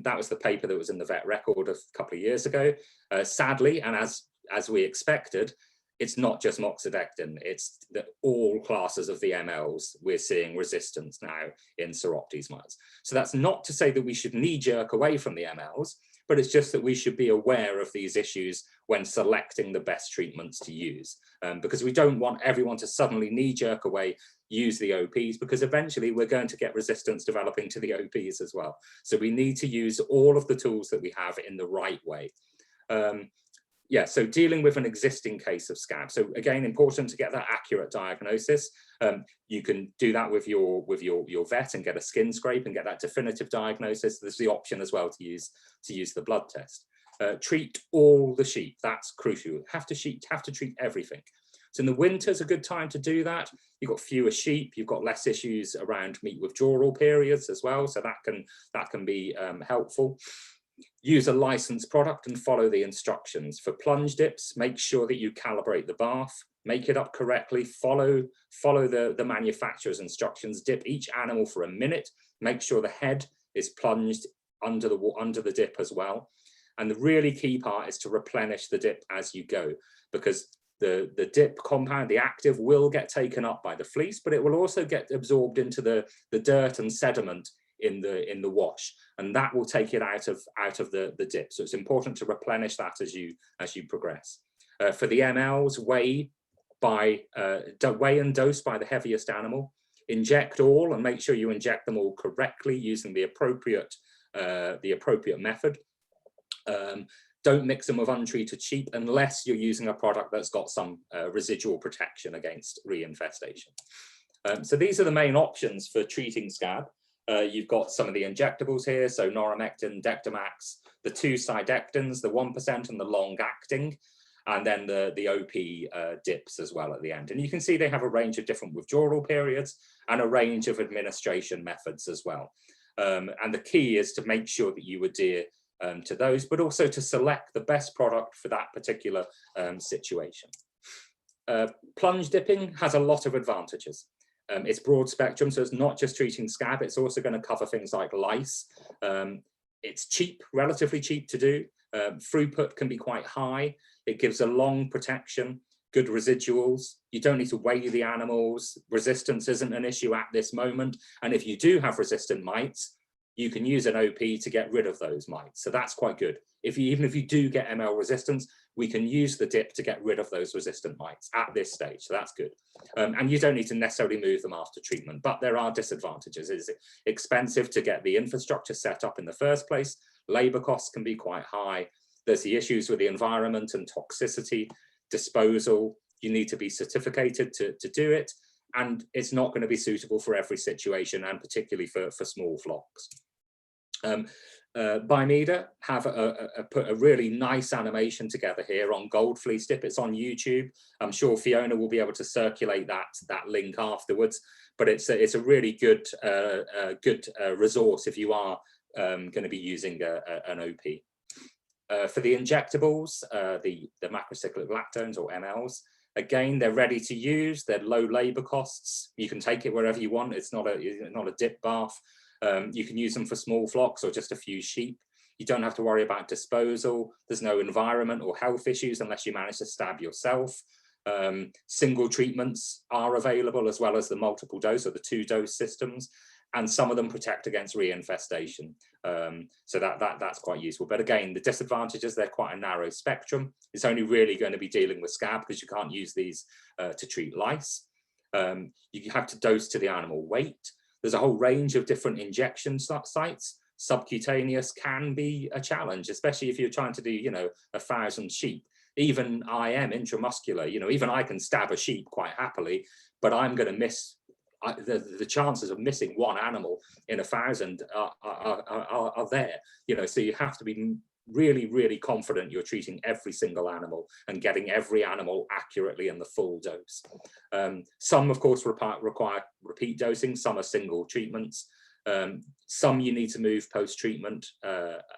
That was the paper that was in the Vet Record a couple of years ago. Sadly, and as we expected, it's not just moxidectin, it's that all classes of the MLs we're seeing resistance now in Psoroptes mites. So that's not to say that we should knee-jerk away from the MLs, but it's just that we should be aware of these issues when selecting the best treatments to use, because we don't want everyone to suddenly knee-jerk away, use the OPs, because eventually we're going to get resistance developing to the OPs as well. So we need to use all of the tools that we have in the right way. Yeah, so dealing with an existing case of scab. So again, important to get that accurate diagnosis. You can do that with your vet and get a skin scrape and get that definitive diagnosis. There's the option as well to use the blood test. Treat all the sheep. That's crucial. You have to treat everything. So in the winter is a good time to do that. You've got fewer sheep. You've got less issues around meat withdrawal periods as well. So that can be helpful. Use a licensed product and follow the instructions. For plunge dips, make sure that you calibrate the bath, make it up correctly, follow the manufacturer's instructions, dip each animal for a minute, make sure the head is plunged under the dip as well. And the really key part is to replenish the dip as you go, because the dip compound, the active, will get taken up by the fleece, but it will also get absorbed into the dirt and sediment in the wash, and that will take it out of the dip. So it's important to replenish that as you progress. For the MLs, weigh and dose by the heaviest animal. Inject all and make sure you inject them all correctly using the appropriate method. Don't mix them with untreated sheep unless you're using a product that's got some residual protection against reinfestation. So these are the main options for treating scab. You've got some of the injectables here, so Noramectin, Dectomax, the 2 Sidectins, the 1% and the long-acting, and then the OP dips as well at the end. And you can see they have a range of different withdrawal periods and a range of administration methods as well. And the key is to make sure that you adhere to those, but also to select the best product for that particular situation. Plunge dipping has a lot of advantages. It's broad spectrum, so it's not just treating scab, it's also going to cover things like lice. It's cheap, relatively cheap to do. Throughput can be quite high. It gives a long protection, good residuals. You don't need to weigh the animals. Resistance isn't an issue at this moment. And if you do have resistant mites, you can use an OP to get rid of those mites. So that's quite good. Even if you do get ML resistance, we can use the dip to get rid of those resistant mites at this stage. So that's good. And you don't need to necessarily move them after treatment, but there are disadvantages. It's expensive to get the infrastructure set up in the first place. Labor costs can be quite high. There's the issues with the environment and toxicity, disposal. You need to be certificated to do it. And it's not going to be suitable for every situation, and particularly for small flocks. Bimeda have put a really nice animation together here on gold fleece dip. It's on YouTube. I'm sure Fiona will be able to circulate that link afterwards. But it's a really good resource if you are going to be using an OP. For the injectables, the macrocyclic lactones or MLs. Again, they're ready to use. They're low labor costs. You can take it wherever you want. It's not a dip bath. You can use them for small flocks or just a few sheep. You don't have to worry about disposal. There's no environment or health issues unless you manage to stab yourself. Single treatments are available as well as the multiple dose or the 2-dose systems. And some of them protect against reinfestation. So that's quite useful. But again, the disadvantages, they're quite a narrow spectrum. It's only really going to be dealing with scab because you can't use these to treat lice. You have to dose to the animal weight. There's a whole range of different injection sites. Subcutaneous can be a challenge, especially if you're trying to do, 1,000 sheep. Even IM, intramuscular, even I can stab a sheep quite happily, but I'm going to miss. The chances of missing one animal in 1,000 are there, so you have to be really, really confident you're treating every single animal and getting every animal accurately in the full dose. Some, of course, require repeat dosing. Some are single treatments. Some you need to move post-treatment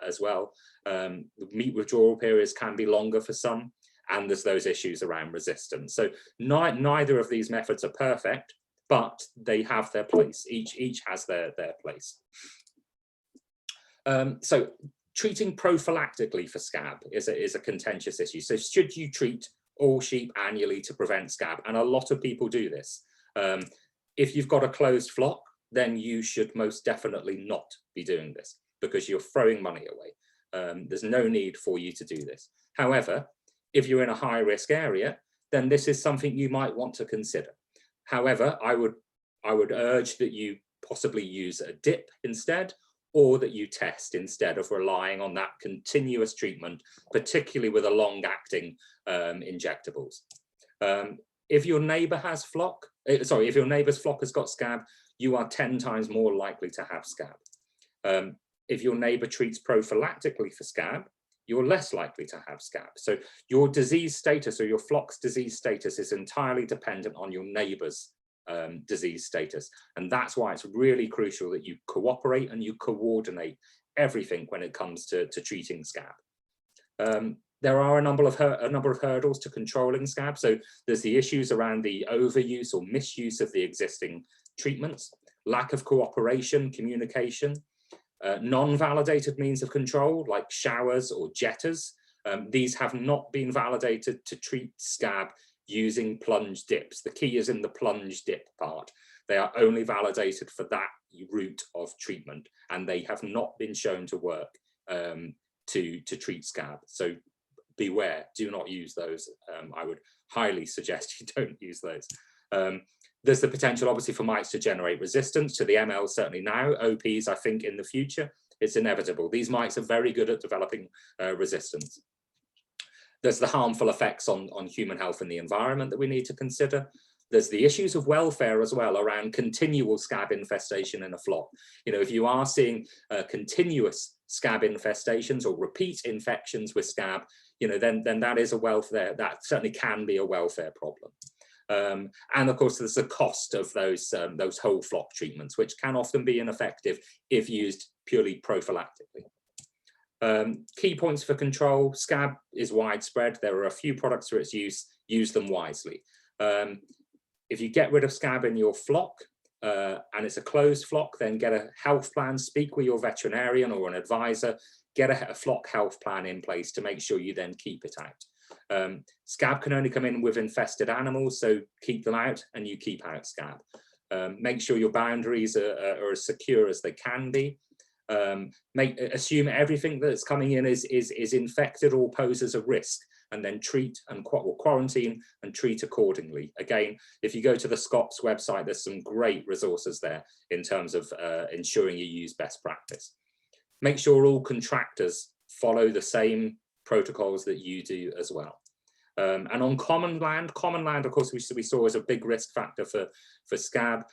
as well. The meat withdrawal periods can be longer for some, and there's those issues around resistance. So neither of these methods are perfect, but they have their place. Each has their place. So treating prophylactically for scab is a contentious issue. So should you treat all sheep annually to prevent scab? And a lot of people do this. If you've got a closed flock, then you should most definitely not be doing this because you're throwing money away. There's no need for you to do this. However, if you're in a high-risk area, then this is something you might want to consider. However, I would urge that you possibly use a dip instead, or that you test instead of relying on that continuous treatment, particularly with a long-acting injectables. If your neighbor has flock, if your neighbor's flock has got scab, you are 10 times more likely to have scab. If your neighbor treats prophylactically for scab, you're less likely to have scab. So your disease status or your flock's disease status is entirely dependent on your neighbor's disease status. And that's why it's really crucial that you cooperate and you coordinate everything when it comes to treating scab. There are a number of hurdles to controlling scab. So there's the issues around the overuse or misuse of the existing treatments, lack of cooperation, communication, non-validated means of control like showers or jetters. These have not been validated to treat scab using plunge dips. The key is in the plunge dip part. They are only validated for that route of treatment, and they have not been shown to work to treat scab. So beware, do not use those. I would highly suggest you don't use those. There's the potential, obviously, for mites to generate resistance to the ML, certainly now. OPs, I think, in the future, it's inevitable. These mites are very good at developing resistance. There's the harmful effects on human health and the environment that we need to consider. There's the issues of welfare as well around continual scab infestation in a flock. You know, if you are seeing continuous scab infestations or repeat infections with scab, you know, then that is a welfare, that certainly can be a welfare problem. And of course, there's the cost of those whole flock treatments, which can often be ineffective if used purely prophylactically. Key points for control: scab is widespread. There are a few products for its use. Use them wisely. If you get rid of scab in your flock and it's a closed flock, then get a health plan. Speak with your veterinarian or an advisor. Get a flock health plan in place to make sure you then keep it out. Scab can only come in with infested animals, so keep them out and you keep out scab. Make sure your boundaries are as secure as they can be. Assume everything that's coming in is infected or poses a risk, and then treat and quarantine and treat accordingly. Again, if you go to the SCOPS website, there's some great resources there in terms of ensuring you use best practice. Make sure all contractors follow the same protocols that you do as well. And on common land, of course, we saw as a big risk factor for scab.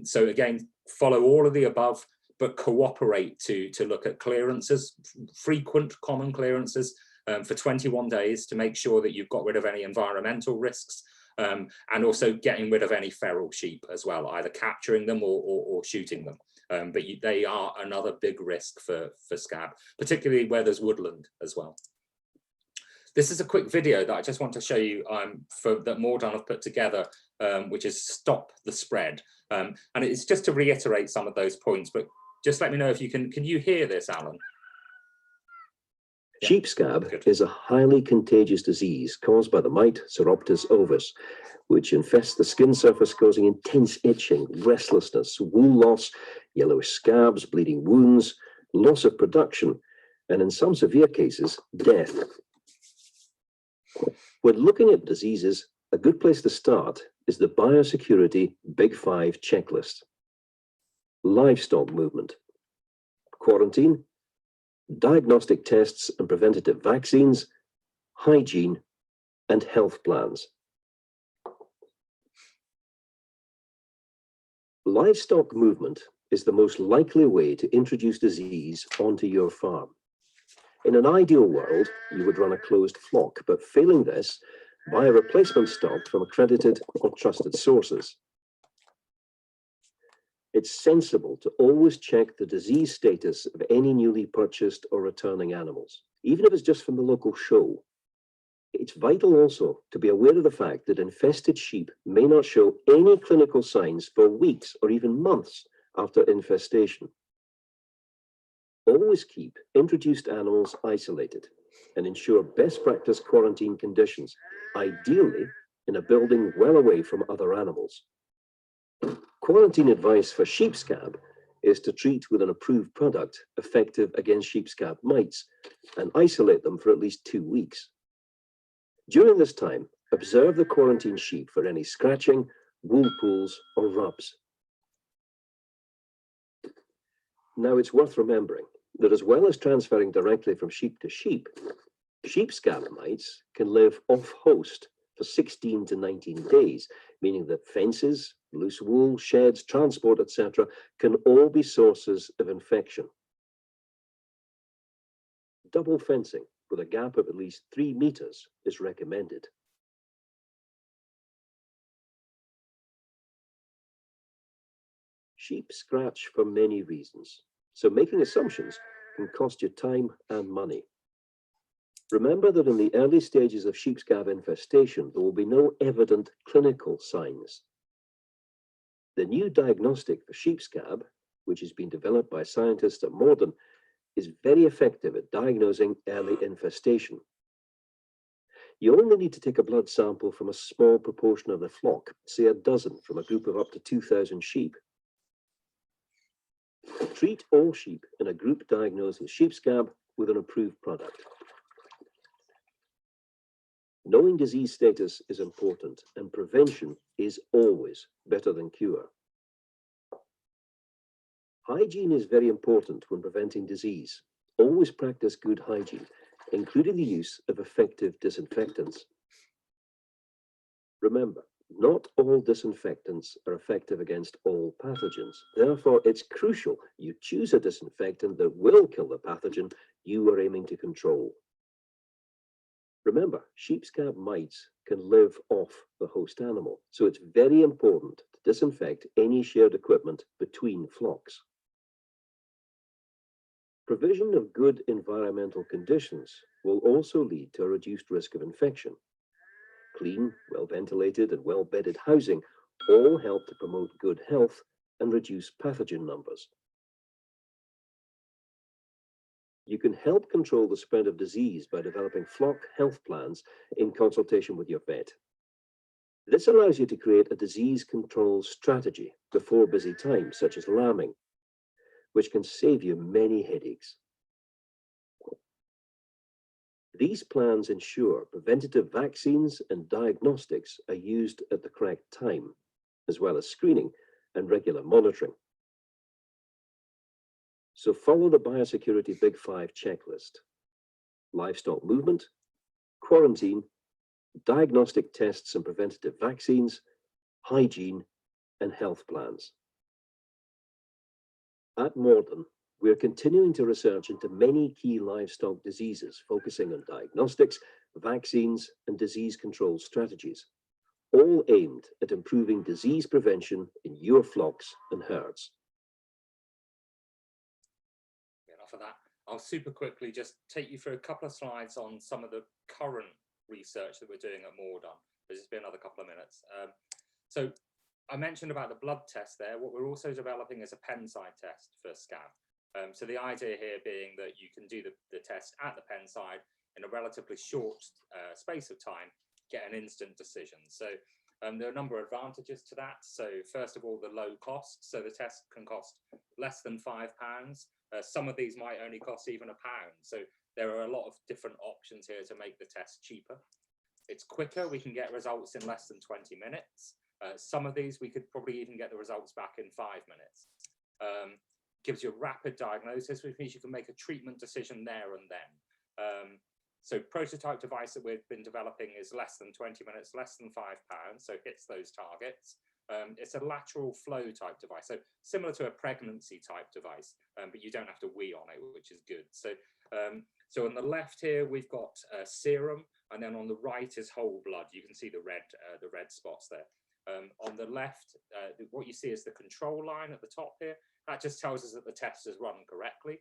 So again, follow all of the above, but cooperate to look at clearances, frequent common clearances for 21 days to make sure that you've got rid of any environmental risks, and also getting rid of any feral sheep as well, either capturing them or shooting them. But they are another big risk for scab, particularly where there's woodland as well. This is a quick video that I just want to show you that Moredun have put together, which is Stop the Spread. And it's just to reiterate some of those points, but just let me know if you can you hear this, Alan? Yeah. Sheep scab Good. is a highly contagious disease caused by the mite Psoroptis ovis, which infests the skin surface, causing intense itching, restlessness, wool loss, yellowish scabs, bleeding wounds, loss of production, and in some severe cases, death. When looking at diseases, a good place to start is the Biosecurity Big 5 checklist. Livestock movement, quarantine, diagnostic tests and preventative vaccines, hygiene, and health plans. Livestock movement is the most likely way to introduce disease onto your farm. In an ideal world, you would run a closed flock, but failing this, buy a replacement stock from accredited or trusted sources. It's sensible to always check the disease status of any newly purchased or returning animals, even if it's just from the local show. It's vital also to be aware of the fact that infested sheep may not show any clinical signs for weeks or even months after infestation. Always keep introduced animals isolated and ensure best practice quarantine conditions, ideally in a building well away from other animals. Quarantine advice for sheep scab is to treat with an approved product effective against sheep scab mites and isolate them for at least 2 weeks. During this time, observe the quarantine sheep for any scratching, wool pools, or rubs. Now, it's worth remembering that as well as transferring directly from sheep to sheep scab mites can live off-host for 16 to 19 days, meaning that fences, loose wool, sheds, transport, etc. can all be sources of infection. Double fencing with a gap of at least 3 meters is recommended. Sheep scratch for many reasons, so making assumptions can cost you time and money. Remember that in the early stages of sheep scab infestation, there will be no evident clinical signs. The new diagnostic for sheep scab, which has been developed by scientists at Moredun, is very effective at diagnosing early infestation. You only need to take a blood sample from a small proportion of the flock, say a dozen from a group of up to 2,000 sheep. Treat all sheep in a group diagnosed with sheep scab with an approved product. Knowing disease status is important, and prevention is always better than cure. Hygiene is very important when preventing disease. Always practice good hygiene, including the use of effective disinfectants. Remember, not all disinfectants are effective against all pathogens. Therefore, it's crucial you choose a disinfectant that will kill the pathogen you are aiming to control. Remember, sheep scab mites can live off the host animal, so it's very important to disinfect any shared equipment between flocks. Provision of good environmental conditions will also lead to a reduced risk of infection. Clean, well-ventilated and well-bedded housing all help to promote good health and reduce pathogen numbers. You can help control the spread of disease by developing flock health plans in consultation with your vet. This allows you to create a disease control strategy before busy times, such as lambing, which can save you many headaches. These plans ensure preventative vaccines and diagnostics are used at the correct time, as well as screening and regular monitoring. So follow the Biosecurity Big 5 checklist: livestock movement, quarantine, diagnostic tests and preventative vaccines, hygiene, and health plans. At Moredun, we are continuing to research into many key livestock diseases, focusing on diagnostics, vaccines, and disease control strategies, all aimed at improving disease prevention in your flocks and herds. Enough of that. I'll super quickly just take you through a couple of slides on some of the current research that we're doing at Moredun. There's just been another couple of minutes. So I mentioned about the blood test there. What we're also developing is a pen side test for Scab. So the idea here being that you can do the test at the pen side in a relatively short space of time, get an instant decision. So there are a number of advantages to that. So first of all, the low cost. So the test can cost less than £5. Some of these might only cost even £1. So there are a lot of different options here to make the test cheaper. It's quicker. We can get results in less than 20 minutes. Some of these, we could probably even get the results back in 5 minutes. Gives you a rapid diagnosis, which means you can make a treatment decision there and then. So prototype device that we've been developing is less than 20 minutes, less than £5, so hits those targets. It's a lateral flow type device, so similar to a pregnancy type device, but you don't have to wee on it, which is good. So, so on the left here, we've got serum, and then on the right is whole blood. You can see the red spots there. On the left, what you see is the control line at the top here. That just tells us that the test has run correctly.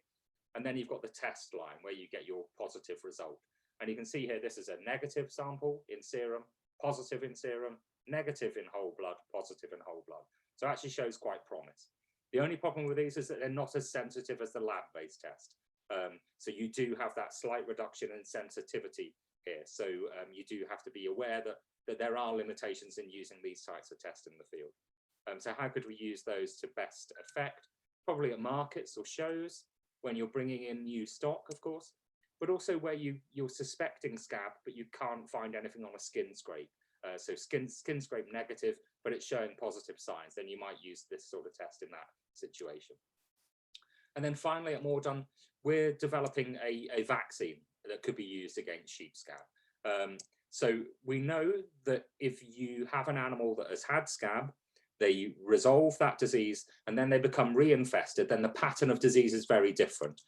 And then you've got the test line where you get your positive result. And you can see here, this is a negative sample in serum, positive in serum, negative in whole blood, positive in whole blood. So it actually shows quite promise. The only problem with these is that they're not as sensitive as the lab-based test. So you do have that slight reduction in sensitivity here. So you do have to be aware that there are limitations in using these types of tests in the field. So how could we use those to best effect? Probably at markets or shows, when you're bringing in new stock, of course, but also where you're suspecting scab, but you can't find anything on a skin scrape. So skin scrape negative, but it's showing positive signs, then you might use this sort of test in that situation. And then finally at Moredun, we're developing a vaccine that could be used against sheep scab. So we know that if you have an animal that has had scab, they resolve that disease and then they become reinfested, then the pattern of disease is very different.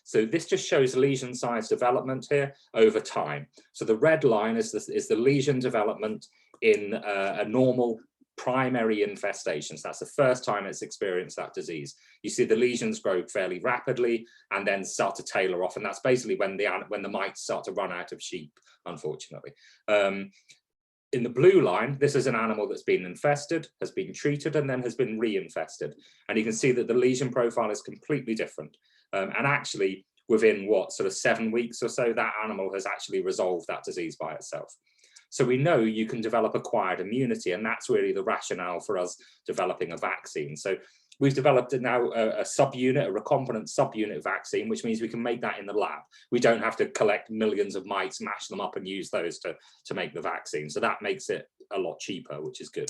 So this just shows lesion size development here over time. So the red line is the lesion development in a normal primary infestation. So that's the first time it's experienced that disease. You see the lesions grow fairly rapidly and then start to tailor off. And that's basically when the mites start to run out of sheep, unfortunately. In the blue line, this is an animal that's been infested, has been treated, and then has been reinfested. And you can see that the lesion profile is completely different. And actually, within what, sort of 7 weeks or so, that animal has actually resolved that disease by itself. So we know you can develop acquired immunity, and that's really the rationale for us developing a vaccine. So we've developed now a subunit, a recombinant subunit vaccine, which means we can make that in the lab. We don't have to collect millions of mites, mash them up and use those to make the vaccine. So that makes it a lot cheaper, which is good.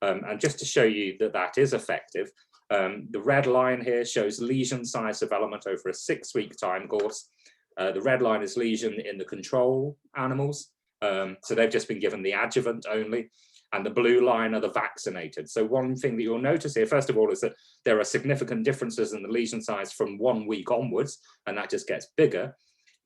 And just to show you that that is effective, the red line here shows lesion size development over a 6-week time course. The red line is lesion in the control animals. So they've just been given the adjuvant only. And the blue line are the vaccinated. So one thing that you'll notice here, first of all, is that there are significant differences in the lesion size from 1 week onwards, and that just gets bigger.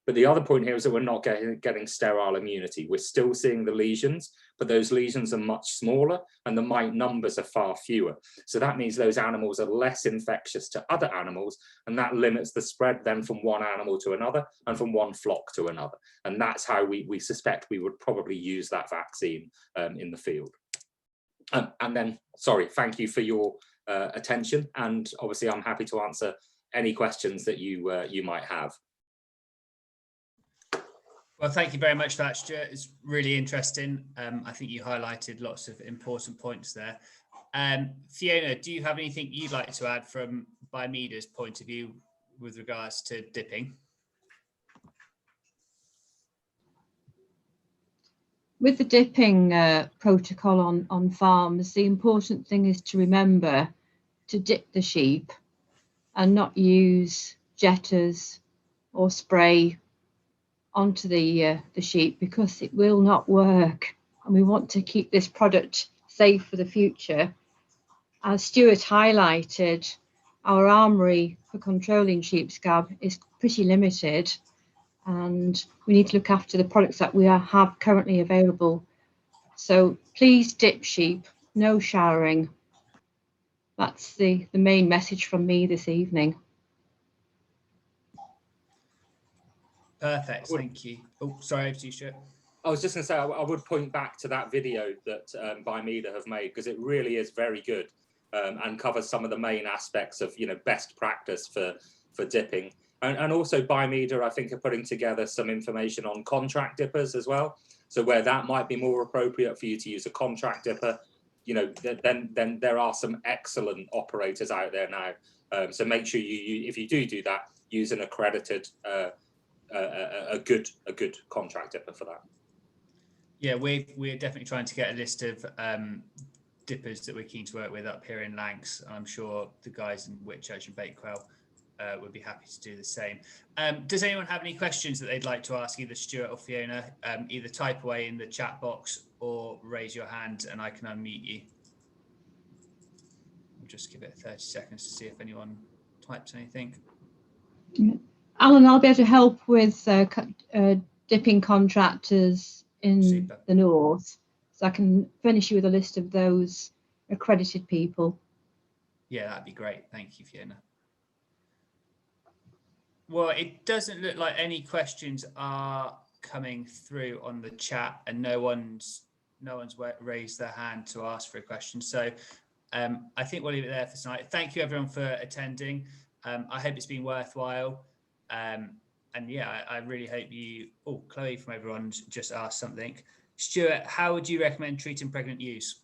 But the other point here is that we're not getting sterile immunity. We're still seeing the lesions, but those lesions are much smaller and the mite numbers are far fewer. So that means those animals are less infectious to other animals, and that limits the spread then from one animal to another and from one flock to another. And that's how we suspect we would probably use that vaccine in the field. And then, sorry, thank you for your attention. And obviously I'm happy to answer any questions that you might have. Well, thank you very much for that, Stuart. It's really interesting. I think you highlighted lots of important points there. Fiona, do you have anything you'd like to add from Bimeda's point of view with regards to dipping? With the dipping protocol on farms, the important thing is to remember to dip the sheep and not use jetters or spray onto the sheep, because it will not work, and we want to keep this product safe for the future. As Stuart highlighted, our armoury for controlling sheep scab is pretty limited, and we need to look after the products that we have currently available. So please dip sheep, no showering. That's the main message from me this evening. Perfect, thank you. Oh, sorry, over to you, Stuart. I was just going to say, I would point back to that video that Bimeda have made, because it really is very good and covers some of the main aspects of, best practice for dipping. And also Bimeda, I think, are putting together some information on contract dippers as well. So where that might be more appropriate for you to use a contract dipper, then there are some excellent operators out there now. So make sure if you do that, use an accredited a good contract dipper for that. Yeah, we're definitely trying to get a list of dippers that we're keen to work with up here in Lancs. I'm sure the guys in Whitchurch and Bakewell would be happy to do the same. Does anyone have any questions that they'd like to ask either Stuart or Fiona? Either type away in the chat box or raise your hand and I can unmute you. We'll just give it 30 seconds to see if anyone types anything. Alan, I'll be able to help with dipping contractors in the north, so I can furnish you with a list of those accredited people. Yeah, that'd be great. Thank you, Fiona. Well, it doesn't look like any questions are coming through on the chat, and no one's raised their hand to ask for a question. So I think we'll leave it there for tonight. Thank you everyone for attending. I hope it's been worthwhile. And yeah, I really hope you. Oh, Chloe from everyone's just asked something. Stuart, how would you recommend treating pregnant ewes?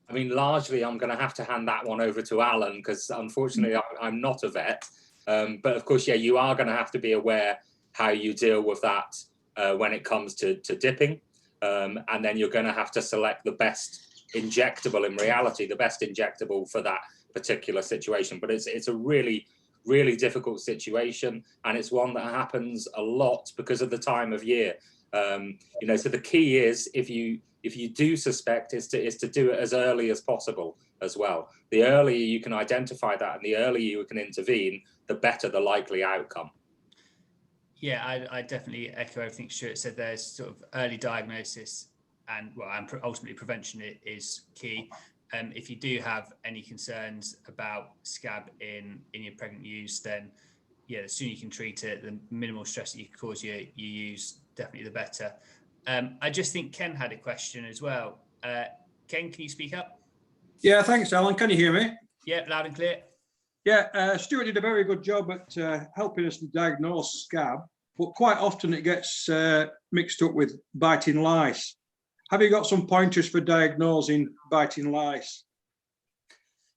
I mean, largely, I'm going to have to hand that one over to Alan, because unfortunately, I'm not a vet. But of course, yeah, you are going to have to be aware how you deal with that when it comes to dipping. And then you're going to have to select the best injectable, in reality, the best injectable for that particular situation. But it's a really difficult situation, and it's one that happens a lot because of the time of year. So the key is, if you do suspect, is to do it as early as possible as well. The earlier you can identify that and the earlier you can intervene, the better the likely outcome. Yeah, I definitely echo everything Stuart said. There's sort of early diagnosis and ultimately prevention is key. If you do have any concerns about scab in your pregnant ewes, then yeah, the sooner you can treat it, the minimal stress that you can cause your ewes, definitely the better. I just think Ken had a question as well. Ken, can you speak up? Yeah, thanks, Alan. Can you hear me? Yeah, loud and clear. Yeah, Stuart did a very good job at helping us to diagnose scab, but quite often it gets mixed up with biting lice. Have you got some pointers for diagnosing biting lice?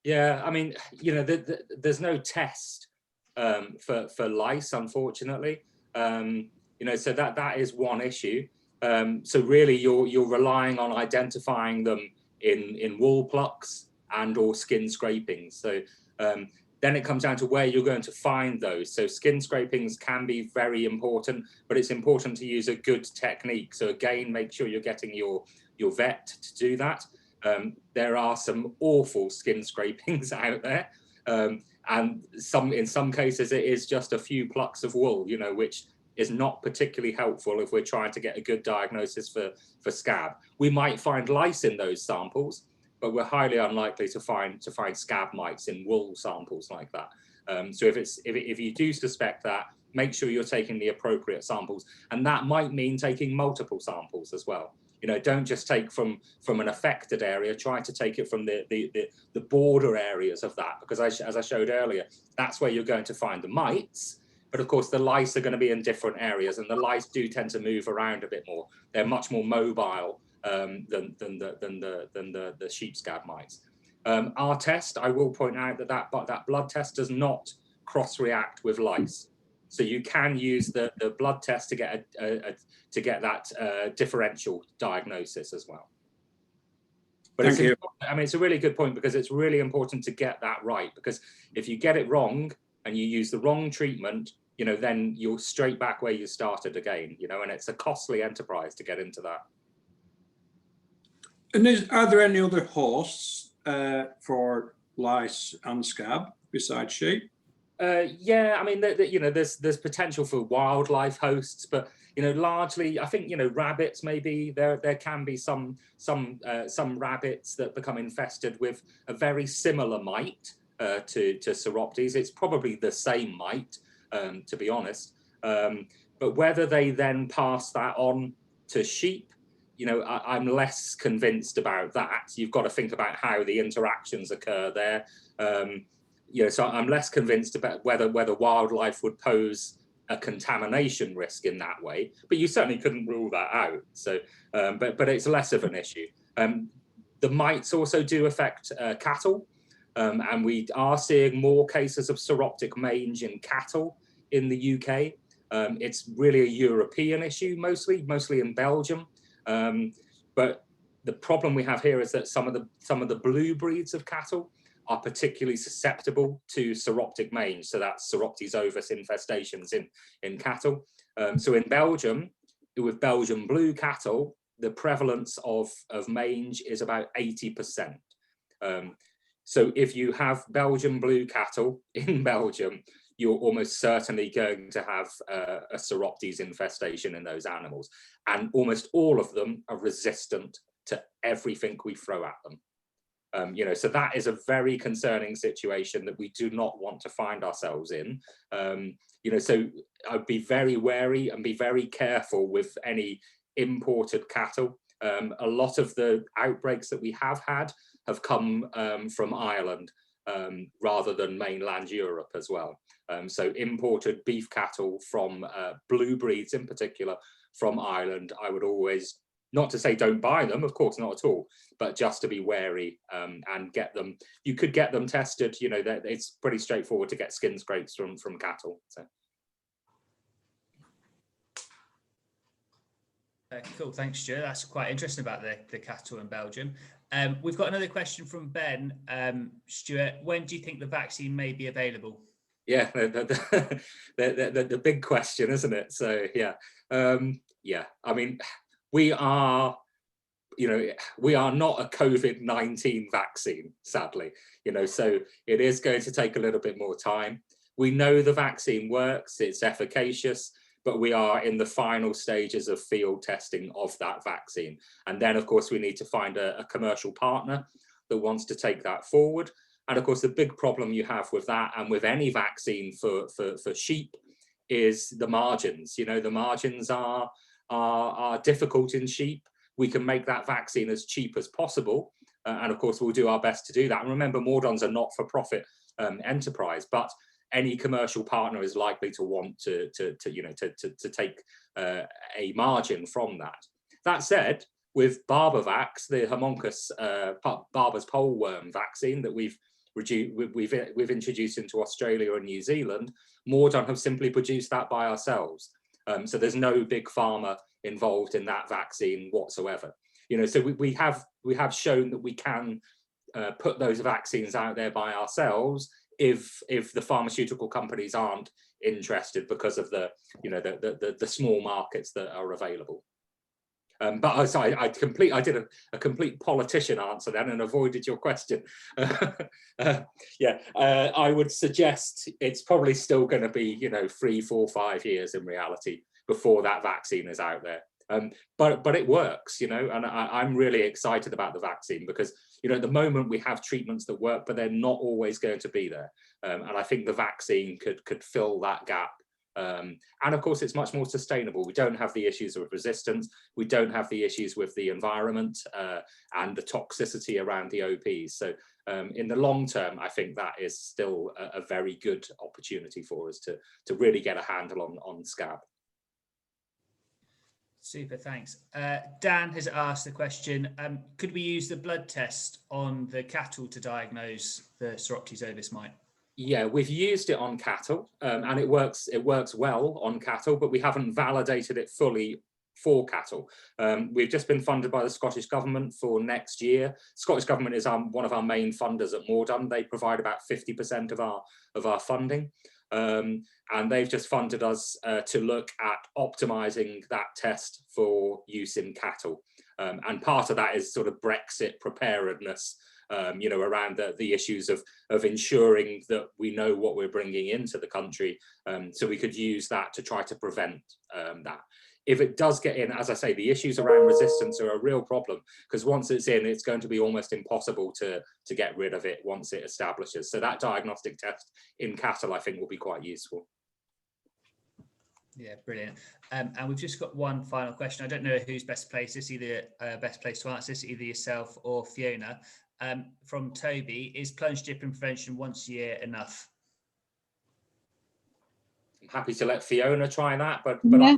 Yeah, I mean, you know, there's no test for lice, unfortunately. You know, so that is one issue. So really, you're relying on identifying them in wool plucks and or skin scrapings. So then it comes down to where you're going to find those. So skin scrapings can be very important, but it's important to use a good technique. So again, make sure you're getting your vet to do that. There are some awful skin scrapings out there, and in some cases it is just a few plucks of wool, you know, which is not particularly helpful if we're trying to get a good diagnosis for scab. We might find lice in those samples, but we're highly unlikely to find scab mites in wool samples like that. So if you do suspect that, make sure you're taking the appropriate samples, and that might mean taking multiple samples as well. You know, don't just take from an affected area, try to take it from the border areas of that, because as I showed earlier, that's where you're going to find the mites. But of course, the lice are going to be in different areas, and the lice do tend to move around a bit more. They're much more mobile than the sheep scab mites. Our test, I will point out that blood test does not cross-react with lice. So you can use the blood test to get that differential diagnosis as well. But Thank you. I mean, it's a really good point, because it's really important to get that right, because if you get it wrong and you use the wrong treatment, you know, then you're straight back where you started again, you know, and it's a costly enterprise to get into that. And are there any other hosts for lice and scab besides sheep? Yeah, I mean, you know, there's potential for wildlife hosts, but you know, largely, I think, you know, rabbits, maybe there can be some rabbits that become infested with a very similar mite to Seroptes. It's probably the same mite, to be honest. But whether they then pass that on to sheep, you know, I'm less convinced about that. You've got to think about how the interactions occur there. You know, so I'm less convinced about whether wildlife would pose a contamination risk in that way, but you certainly couldn't rule that out. So, but it's less of an issue. The mites also do affect cattle, and we are seeing more cases of seroptic mange in cattle in the UK. It's really a European issue, mostly in Belgium. But the problem we have here is that some of the blue breeds of cattle are particularly susceptible to seroptic mange. So that's Seroptes ovis infestations in cattle. So in Belgium, with Belgian blue cattle, the prevalence of mange is about 80%. So if you have Belgian blue cattle in Belgium, you're almost certainly going to have a Seroptes infestation in those animals. And almost all of them are resistant to everything we throw at them. You know, so that is a very concerning situation that we do not want to find ourselves in. You know, so I'd be very wary and be very careful with any imported cattle. A lot of the outbreaks that we have had have come from Ireland rather than mainland Europe as well. So imported beef cattle from blue breeds in particular from Ireland, I would always, not to say don't buy them, of course not at all, but just to be wary and get them. You could get them tested. You know, it's pretty straightforward to get skin scrapes from cattle. So. Cool, thanks, Stuart. That's quite interesting about the cattle in Belgium. We've got another question from Ben. Stuart, when do you think the vaccine may be available? Yeah, the big question, isn't it? So yeah, yeah. I mean, we are not a COVID-19 vaccine, sadly. You know, so it is going to take a little bit more time. We know the vaccine works; it's efficacious. But we are in the final stages of field testing of that vaccine. And then, of course, we need to find a commercial partner that wants to take that forward. And of course, the big problem you have with that and with any vaccine for sheep is the margins. You know, the margins are difficult in sheep. We can make that vaccine as cheap as possible. And of course, we'll do our best to do that. And remember, Moredun's a not-for-profit enterprise, but any commercial partner is likely to want to take a margin from that. That said, with Barbavax, the Homunculus Barber's poleworm vaccine that we've we've introduced into Australia and New Zealand, Moredun have simply produced that by ourselves. So there's no big pharma involved in that vaccine whatsoever. You know, so we have shown that we can put those vaccines out there by ourselves if the pharmaceutical companies aren't interested because of the small markets that are available. But I did a complete politician answer then and avoided your question. I would suggest it's probably still going to be 3, 4, 5 years in reality before that vaccine is out there. But it works, and I'm really excited about the vaccine because at the moment we have treatments that work, but they're not always going to be there. And I think the vaccine could fill that gap. And of course, it's much more sustainable. We don't have the issues of resistance. We don't have the issues with the environment and the toxicity around the OPs. So in the long term, I think that is still a very good opportunity for us to really get a handle on Scab. Super, thanks. Dan has asked the question, could we use the blood test on the cattle to diagnose the Soroctes ovis mite? Yeah, we've used it on cattle and it works well on cattle, but we haven't validated it fully for cattle. We've just been funded by the Scottish Government for next year. Scottish Government is one of our main funders at Moredun. They provide about 50% of our funding. And they've just funded us to look at optimizing that test for use in cattle. And part of that is sort of Brexit preparedness, around the issues of ensuring that we know what we're bringing into the country. So we could use that to try to prevent that. If it does get in, as I say, the issues around resistance are a real problem because once it's in, it's going to be almost impossible to get rid of it once it establishes. So that diagnostic test in cattle, I think, will be quite useful. Yeah, brilliant. And we've just got one final question. I don't know who's best placed. It's either best placed to answer this, either yourself or Fiona. From Toby, is plunge dipping prevention once a year enough? Happy to let Fiona try that, but yeah,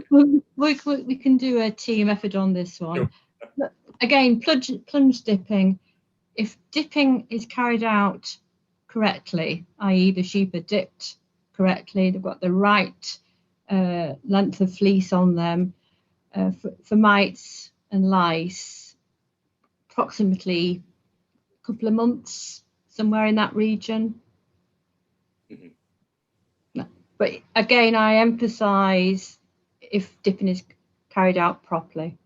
we can do a team effort on this one. Sure. Again, plunge dipping, if dipping is carried out correctly, i.e. the sheep are dipped correctly, they've got the right length of fleece on them, for mites and lice, approximately a couple of months, somewhere in that region. Mm-hmm. But again, I emphasize if dipping is carried out properly.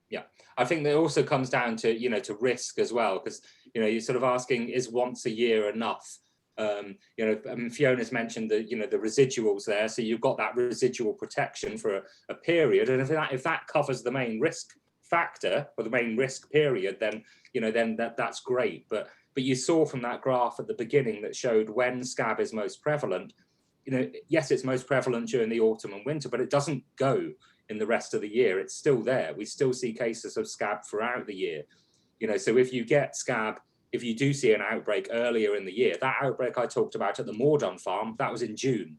Yeah, I think that also comes down to, to risk as well, because, you're sort of asking, is once a year enough? Fiona's mentioned the residuals there. So you've got that residual protection for a period. And if that covers the main risk factor or the main risk period, then, that's great. But you saw from that graph at the beginning that showed when Scab is most prevalent, yes, it's most prevalent during the autumn and winter, but it doesn't go in the rest of the year. It's still there. We still see cases of Scab throughout the year. So if you get Scab, if you do see an outbreak earlier in the year, that outbreak I talked about at the Moredun farm, that was in June.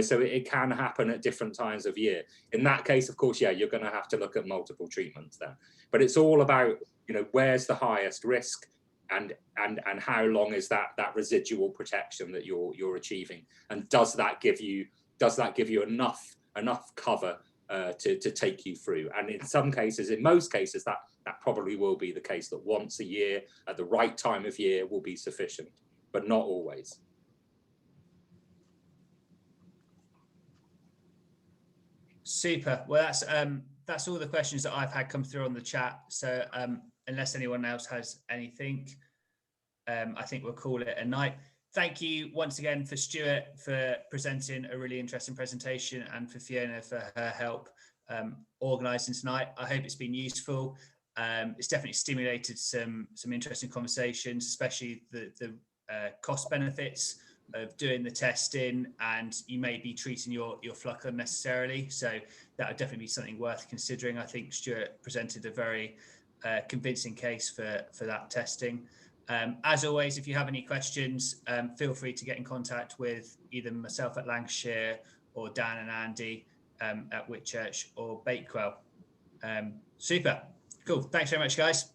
So it can happen at different times of year. In that case, of course, yeah, you're going to have to look at multiple treatments there. But it's all about, where's the highest risk and how long is that residual protection that you're achieving, and does that give you enough cover to take you through? And in most cases, that probably will be the case, that once a year at the right time of year will be sufficient, but not always. Super. Well, that's all the questions that I've had come through on the chat. So unless anyone else has anything, I think we'll call it a night. Thank you once again for Stuart for presenting a really interesting presentation, and for Fiona for her help organising tonight. I hope it's been useful. It's definitely stimulated some interesting conversations, especially the cost benefits of doing the testing, and you may be treating your flock unnecessarily. So that would definitely be something worth considering. I think Stuart presented a very convincing case for that testing. As always, if you have any questions, feel free to get in contact with either myself at Lancashire or Dan and Andy at Whitchurch or Bakewell. Super. Cool. Thanks very much, guys.